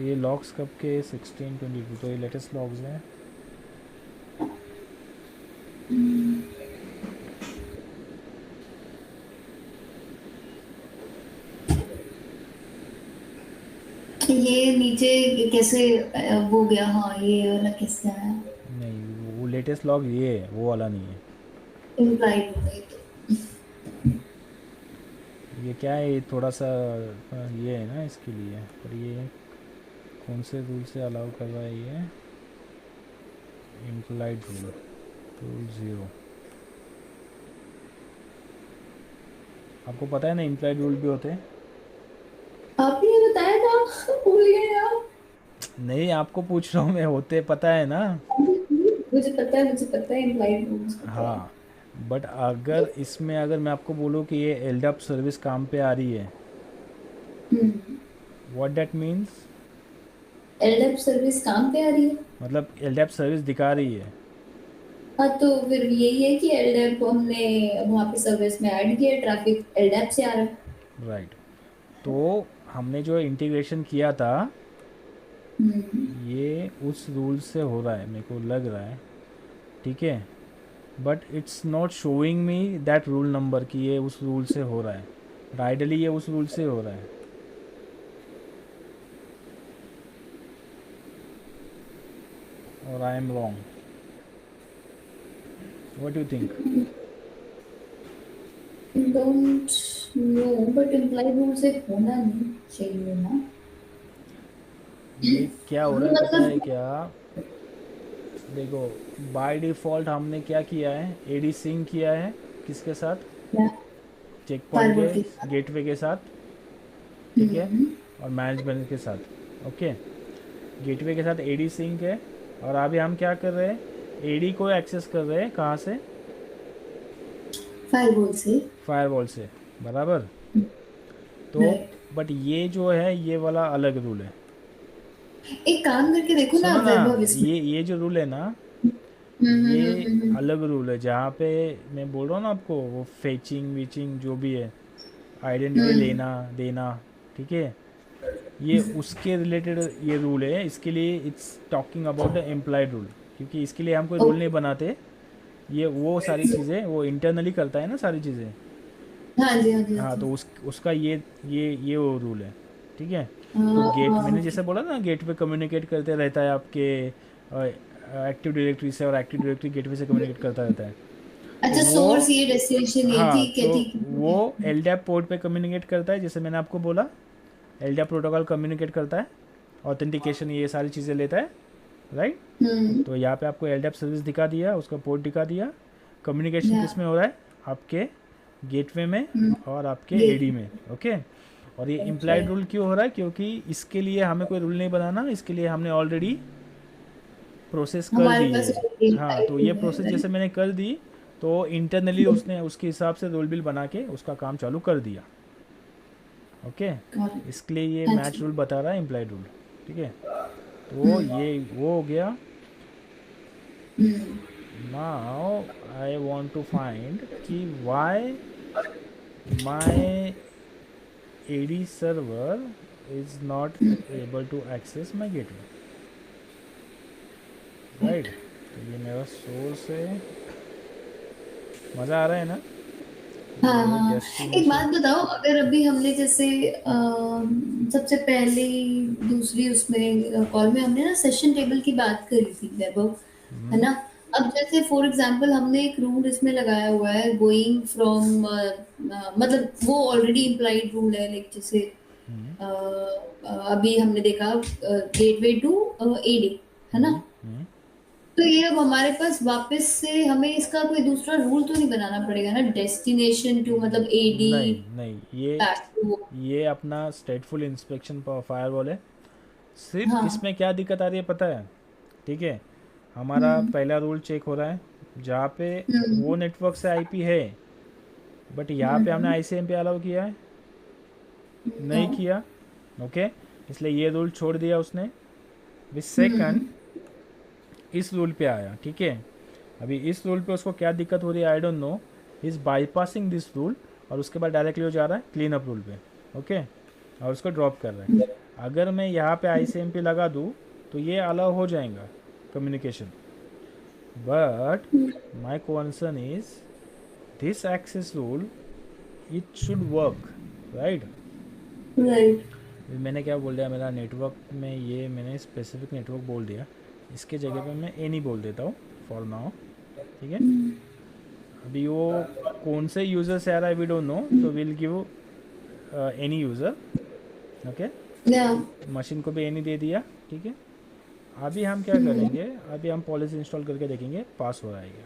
ये लॉग्स कब के 1622 तो ये लेटेस्ट लॉग्स हैं ये नीचे कैसे वो गया हाँ ये वाला कैसे आया नहीं वो लेटेस्ट लॉग ये है वो वाला नहीं है इम्प्लाइड हो गई तो ये क्या है ये थोड़ा सा ये है ना इसके लिए पर ये कौन से रूल से अलाउ कर रहा है ये इम्प्लाइड रूल रूल 0 आपको पता है ना इम्प्लाइड रूल भी होते हैं आपने ये बताया था भूल गए यार नहीं आपको पूछ रहा हूँ मैं होते पता है ना मुझे पता है इम्प्लाइड रूल्स हाँ बट अगर इसमें अगर मैं आपको बोलूँ कि ये एलडअप सर्विस काम पे आ रही है what that means LDF service काम पे आ रही है मतलब एलडअप सर्विस दिखा रही है हाँ तो फिर यही है कि एलडीएफ हमने वहाँ पे सर्विस में ऐड किया ट्रैफिक एलडीएफ से आ रहा है राइट तो हमने जो इंटीग्रेशन किया था ये उस रूल से हो रहा है मेरे को लग रहा है ठीक है but it's not showing me that rule number कि ये उस रूल से हो रहा है आइडली ये उस रूल से हो रहा है और I am wrong what you think don't know but implied rule से होना नहीं चाहिए ना ये क्या हो रहा है पता है क्या देखो बाय डिफ़ॉल्ट हमने क्या किया है एडी सिंक किया है किसके साथ चेक पॉइंट के गेटवे के साथ ठीक है, हम्म, और मैनेजमेंट के साथ, ओके। गेटवे के साथ एडी सिंक है, और अभी हम क्या कर रहे हैं, एडी को एक्सेस कर रहे हैं कहाँ से, फायरवॉल से। फायरवॉल से, बराबर। तो राइट। बट ये जो है ये वाला अलग रूल है। एक काम करके देखो ना सुनो ना, वैभव इसमें। ये जो रूल है ना, ये अलग रूल है, जहाँ पे मैं बोल रहा हूँ ना आपको, वो फेचिंग वीचिंग जो भी है, आइडेंटिटी हम्म, लेना देना, ठीक है, ये उसके रिलेटेड ये रूल है। इसके लिए it's talking about the employed rule, क्योंकि इसके लिए हम कोई रूल नहीं ओके। बनाते। ये वो सारी चीज़ें वो इंटरनली करता है ना, सारी चीज़ें। हाँ जी, हाँ जी, हाँ हाँ, जी। तो उसका ये वो रूल है, ठीक है। तो गेट मैंने ओके। जैसे बोला ना, गेट पे कम्युनिकेट करते रहता है आपके एक्टिव डायरेक्टरी से, और एक्टिव डायरेक्टरी गेटवे से कम्युनिकेट करता रहता है। तो अच्छा, वो, सोर्स ये, डेस्टिनेशन ये, हाँ, ठीक है, तो ठीक है, वो ठीक है। एलडैप पोर्ट पे कम्युनिकेट करता है, जैसे मैंने आपको बोला, एलडैप प्रोटोकॉल कम्युनिकेट करता है, ऑथेंटिकेशन ये सारी चीज़ें लेता है, राइट। हम्म। तो यहाँ पे आपको एलडैप सर्विस दिखा दिया, उसका पोर्ट दिखा दिया। कम्युनिकेशन या। किस में हो रहा है, आपके गेटवे में हम्म, और आपके ये। एडी में, ओके। और ये इम्प्लाइड राइट। रूल क्यों हो रहा है, क्योंकि इसके लिए हमें कोई रूल नहीं बनाना, इसके लिए हमने ऑलरेडी प्रोसेस कर हमारे दी पास है। हाँ, तो ये प्रोसेस राइट। जैसे मैंने कर दी, तो इंटरनली उसने उसके हिसाब से रूल बिल बना के उसका काम चालू कर दिया, ओके। इसके लिए ये हाँ मैच जी। रूल बता रहा है, इम्प्लाइड रूल, ठीक है। तो ये वो हो गया। Hmm. Now I want to find कि why my AD server is not able to access my gateway, right. तो ये मेरा सोर्स है, मज़ा आ रहा है ना, हाँ ये हाँ। एक डेस्टिनेशन। बात बताओ, अगर अभी हमने जैसे सबसे पहले दूसरी उसमें कॉल में हमने ना सेशन टेबल की बात करी थी वैभव, है ना। अब जैसे फॉर एग्जांपल हमने एक रूल इसमें लगाया हुआ है, गोइंग फ्रॉम, मतलब वो ऑलरेडी इम्प्लाइड रूल है, लाइक जैसे अभी हमने देखा गेटवे टू एडी, है ना। तो ये अब हमारे पास वापस से हमें इसका कोई दूसरा रूल तो नहीं बनाना पड़ेगा ना, डेस्टिनेशन टू मतलब एडी नहीं नहीं, बैक टू। ये अपना स्टेटफुल इंस्पेक्शन फायरवॉल है। सिर्फ हाँ। इसमें क्या दिक्कत आ रही है पता है, ठीक है। हमारा हम्म, पहला रूल चेक हो रहा है, जहाँ पे हम्म, वो नेटवर्क से आईपी है, बट यहाँ पे हमने हम्म, आईसीएम पे अलाउ किया है, नो। नहीं किया, ओके। इसलिए ये रूल छोड़ दिया उसने। विथ सेकंड, हम्म, इस रूल पे आया, ठीक है। अभी इस रूल पे उसको क्या दिक्कत हो रही है, I don't know. Is bypassing this rule, और उसके बाद डायरेक्टली हो जा रहा है क्लीन अप रूल पे, ओके, और उसको ड्रॉप कर रहा है। अगर मैं यहाँ पे आईसीएमपी लगा दूँ तो ये अलाउ हो जाएगा communication, but my concern is this access rule, it should work, right. Right. मैंने क्या बोल दिया, मेरा नेटवर्क में ये मैंने स्पेसिफिक नेटवर्क बोल दिया, इसके जगह पे मैं एनी बोल देता हूँ फॉर नाउ, ठीक है। अभी वो कौन से यूज़र से आ रहा है वी डोंट नो, तो will give any user, okay. या। मशीन को भी एनी दे दिया, ठीक है। अभी हम क्या करेंगे, अभी हम पॉलिसी इंस्टॉल करके देखेंगे पास हो जाएगा,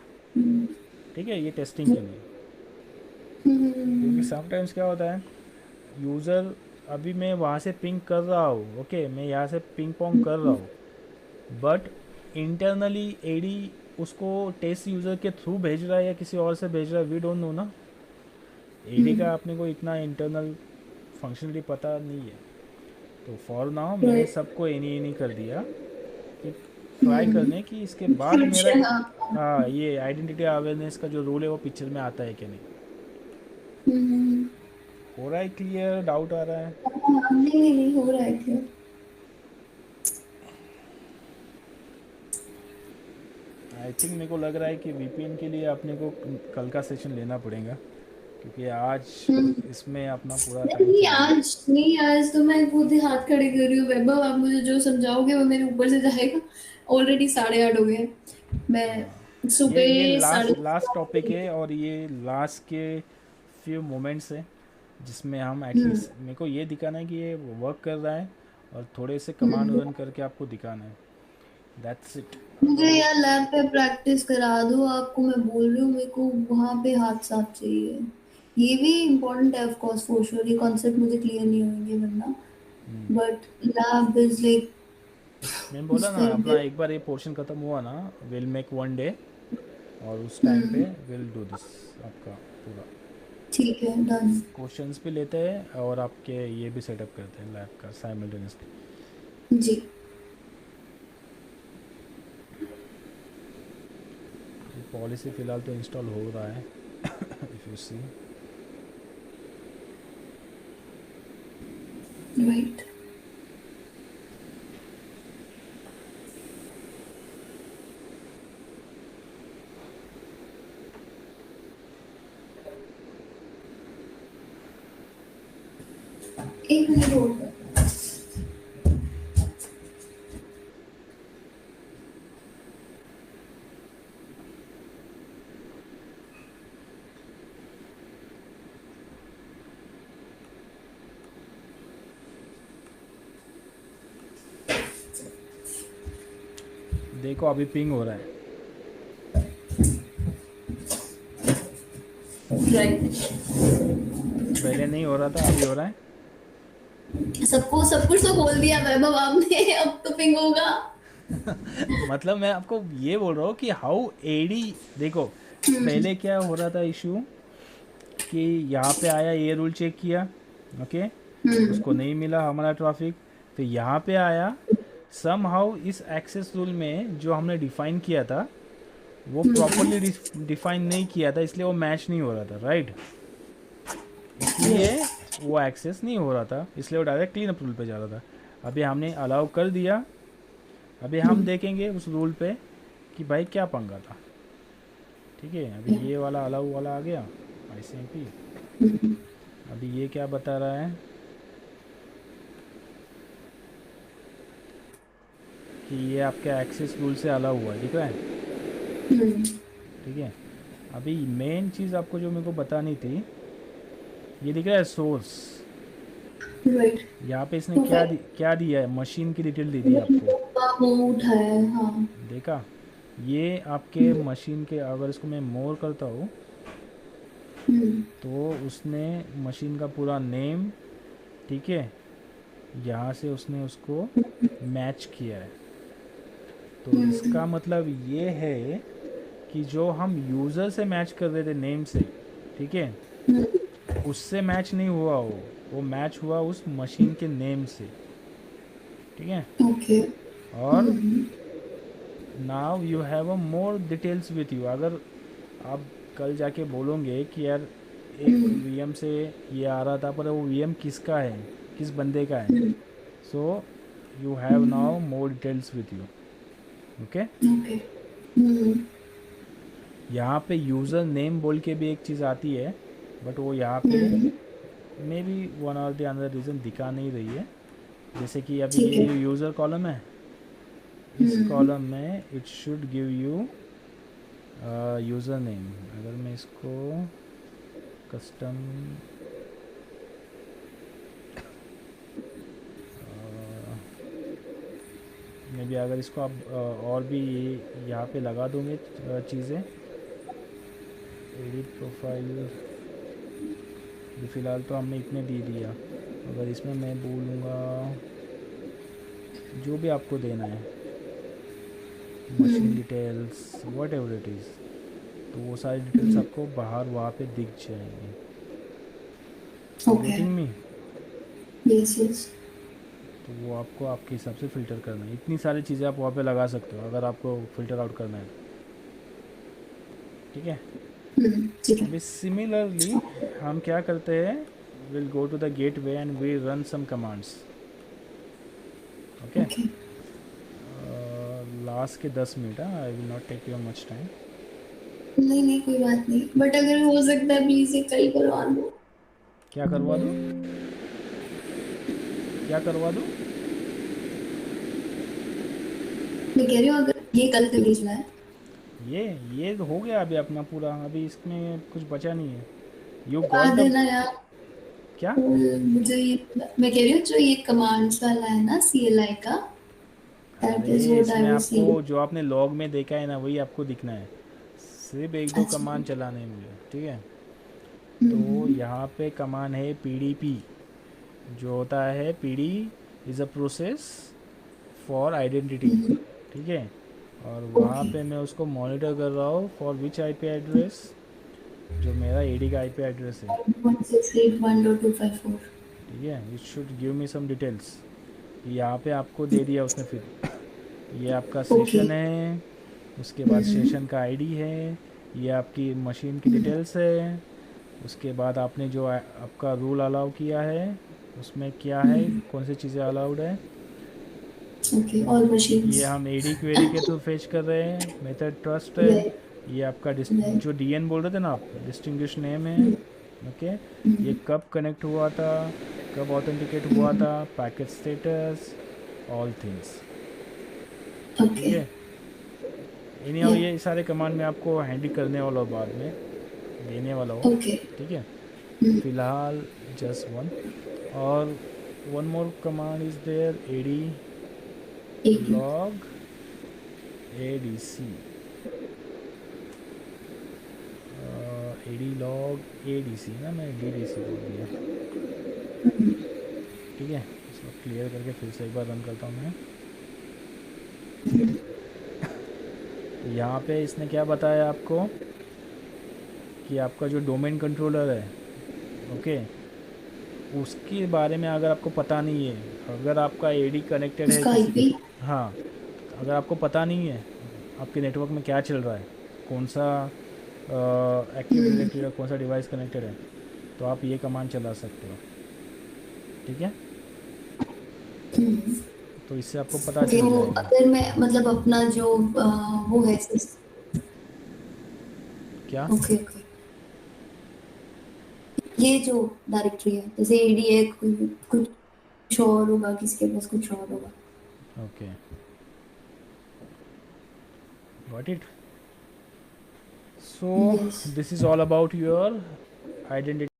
ठीक है, ये टेस्टिंग के लिए। क्योंकि समटाइम्स क्या होता है, यूज़र, अभी मैं वहाँ से पिंग कर रहा हूँ, ओके, मैं यहाँ से पिंग पोंग कर रहा हूँ, बट इंटरनली एडी उसको टेस्ट यूज़र के थ्रू भेज रहा है या किसी और से भेज रहा है, वी डोंट नो ना। एडी का अपने को इतना इंटरनल फंक्शनली पता नहीं है। तो फॉर नाउ मैंने राइट। सबको एनी एनी कर दिया, कि ट्राई करने कि इसके बाद मेरा, हाँ। हाँ, ये आइडेंटिटी अवेयरनेस का जो रूल है वो पिक्चर में आता है कि नहीं। हो रहा है क्लियर, डाउट आ रहा है। नहीं नहीं नहीं, हो रहा है क्या। आई थिंक मेरे को लग रहा है कि वीपीएन के लिए अपने को कल का सेशन लेना पड़ेगा, क्योंकि आज इसमें अपना पूरा टाइम नहीं चला गया। आज नहीं, आज तो मैं खुद ही हाथ खड़े कर रही हूँ वैभव, आप मुझे जो समझाओगे वो मेरे ऊपर से जाएगा। ऑलरेडी 8:30 हो गए हैं। मैं ये सुबह लास्ट लास्ट टॉपिक 7:30। है, और ये लास्ट के फ्यू मोमेंट्स है, जिसमें हम हम्म। एटलीस्ट मेरे को ये दिखाना है कि ये वर्क कर रहा है, और थोड़े से कमांड हम्म। रन करके आपको दिखाना है, दैट्स इट। मुझे तो यार लैब पे प्रैक्टिस करा दो, आपको मैं बोल रही हूँ, मेरे को वहां पे हाथ साफ चाहिए। ये भी इम्पोर्टेंट है ऑफ कोर्स फॉर श्योर, ये कॉन्सेप्ट मुझे क्लियर नहीं होंगे वरना, बट लैब इज लाइक मैंने बोला ना उसका अपना एक बार ये पोर्शन ख़त्म हुआ ना, विल मेक वन डे, और उस टाइम पे विल डू दिस आपका पूरा ठीक है डन। क्वेश्चंस भी लेते हैं और आपके ये भी सेटअप करते हैं लैब का साइमल्टेनियसली। जी। पॉलिसी फ़िलहाल तो इंस्टॉल हो रहा है इफ़ यू सी। राइट। एक मिनट होल्ड कर। देखो अभी पिंग हो रहा है, राइट। पहले नहीं हो रहा था अभी हो रहा है। सबको सब कुछ तो बोल दिया वैभव आपने, अब तो पिंग होगा। मतलब मैं आपको ये बोल रहा हूँ कि हाउ एडी, देखो पहले क्या हो रहा था इशू कि यहाँ पे आया, ये रूल चेक किया, ओके, उसको नहीं मिला हमारा ट्रैफिक, फिर यहाँ पे आया, सम हाउ इस एक्सेस रूल में जो हमने डिफाइन किया था वो प्रॉपरली डिफाइन नहीं किया था, इसलिए वो मैच नहीं हो रहा था, राइट। इसलिए वो एक्सेस नहीं हो रहा था, इसलिए वो डायरेक्ट क्लीन अप रूल पे जा रहा था। अभी हमने अलाउ कर दिया, अभी हम देखेंगे उस रूल पे कि भाई क्या पंगा था। ठीक है, अभी ये वाला अलाउ वाला आ गया ICMP। अभी ये क्या बता रहा है कि ये आपके एक्सेस रूल से अलाउ हुआ है, दिख रहा है। ठीक है, अभी मेन चीज़ आपको जो मेरे को बतानी थी, ये दिख रहा है सोर्स, राइट। यहाँ पे इसने क्या दिया है, मशीन की डिटेल दे दी आपको, वो उठाया है, हाँ। देखा। ये आपके मशीन के, अगर इसको मैं मोर करता हूँ तो उसने मशीन का पूरा नेम, ठीक है, यहाँ से उसने उसको मैच किया है। तो इसका मतलब ये है कि जो हम यूज़र से मैच कर रहे थे नेम से, ठीक है, उससे मैच नहीं हुआ, वो मैच हुआ उस मशीन के नेम से, ठीक है। ओके। और now you have a more details with you. अगर आप कल जाके बोलोगे कि यार एक VM से ये आ रहा था पर वो VM किसका है, किस बंदे का है, so you have now more details with you, okay. Okay. यहाँ पे यूज़र नेम बोल के भी एक चीज़ आती है, बट वो यहाँ पे मे बी वन और द अनदर रीज़न दिखा नहीं रही है। जैसे कि अभी ठीक ये है। जो यूज़र कॉलम है, इस कॉलम में it should give you user name. अगर मैं इसको कस्टम मे बी अगर इसको आप और भी यहाँ पे लगा दोगे चीज़ें, एडिट प्रोफाइल, फ़िलहाल तो हमने इतने दे दिया। अगर इसमें मैं बोलूँगा जो भी आपको देना है, machine details what ever it is, तो वो सारी डिटेल्स आपको बाहर वहाँ पे दिख जाएंगी। Okay. Getting me? Yes yes. तो वो आपको आपके हिसाब से फ़िल्टर करना है। इतनी सारी चीज़ें आप वहाँ पे लगा सकते हो अगर आपको फ़िल्टर आउट करना है, ठीक है। ठीक है। अभी सिमिलरली हम क्या करते हैं, will go to the gateway and we run some commands, okay. Last के 10 minute, I will not take your much time. नहीं नहीं कोई बात नहीं, बट अगर हो सकता है प्लीज ये कल करवा दो। क्या करवा दूँ, क्या करवा दूँ? मैं कह रही हूँ अगर ये कल कर भेजना है। ये हो गया अभी अपना पूरा, अभी इसमें कुछ बचा नहीं है। यू बता गॉट द देना यार। क्या? मुझे ये, मैं कह रही हूँ जो ये कमांड्स वाला है ना CLI का, दैट अरे इज व्हाट आई इसमें वाज आपको सेइंग। जो आपने लॉग में देखा है ना वही आपको दिखना है, सिर्फ एक दो अच्छा। कमांड चलाने हैं मुझे, ठीक है। तो यहाँ पे कमांड है pdp, जो होता है pd is a process for identity, ठीक है। और वहाँ ओके पे मैं उसको मॉनिटर कर रहा हूँ फॉर विच आईपी एड्रेस, जो मेरा एडी का आईपी एड्रेस है, 168.1.254। ठीक है। It should give me some details. यहाँ पे आपको दे दिया उसने फिर, ये आपका ओके। सेशन है, उसके बाद सेशन का आईडी है, ये आपकी मशीन की डिटेल्स है, उसके बाद आपने जो आपका रूल अलाउ किया है उसमें क्या है, कौन सी चीज़ें अलाउड है। ओके, ऑल ये मशीन्स। हम एडी क्वेरी के थ्रू फेच कर रहे हैं, मेथड ट्रस्ट है। राइट। ये आपका राइट। जो डीएन बोल रहे थे ना आप, डिस्टिंग्विश नेम है, ओके। ये कब कनेक्ट हुआ था, कब ऑथेंटिकेट हुआ था, पैकेट स्टेटस, ऑल थिंग्स, ठीक ओके। है। इन्हें और या। ये सारे कमांड मैं आपको हैंडल करने वाला हूँ, बाद में देने वाला हूँ, ओके। ठीक है। फ़िलहाल जस्ट वन, और one more command is there, AD AD. Log ADC, AD log ADC ना, मैं डीडीसी बोल दिया, ठीक है। इसको क्लियर करके फिर से एक बार रन करता हूँ मैं। तो यहाँ पे इसने क्या बताया आपको कि आपका जो डोमेन कंट्रोलर है, ओके, उसके बारे में अगर आपको पता नहीं है, अगर आपका एडी कनेक्टेड है उसका किसी, आईपी। हाँ, अगर आपको पता नहीं है आपके नेटवर्क में क्या चल रहा है, कौन सा एक्टिव डायरेक्टरी या कौन सा डिवाइस कनेक्टेड है, तो आप ये कमांड चला सकते हो, ठीक है। तो इससे आपको पता ओके, चल वो जाएगा। अगर मैं मतलब अपना जो वो है। क्या? Okay okay. ये जो डायरेक्टरी है, जैसे एडी है, कुछ और होगा, किसके पास कुछ और होगा। Okay, got it. So yes. This is all about your identity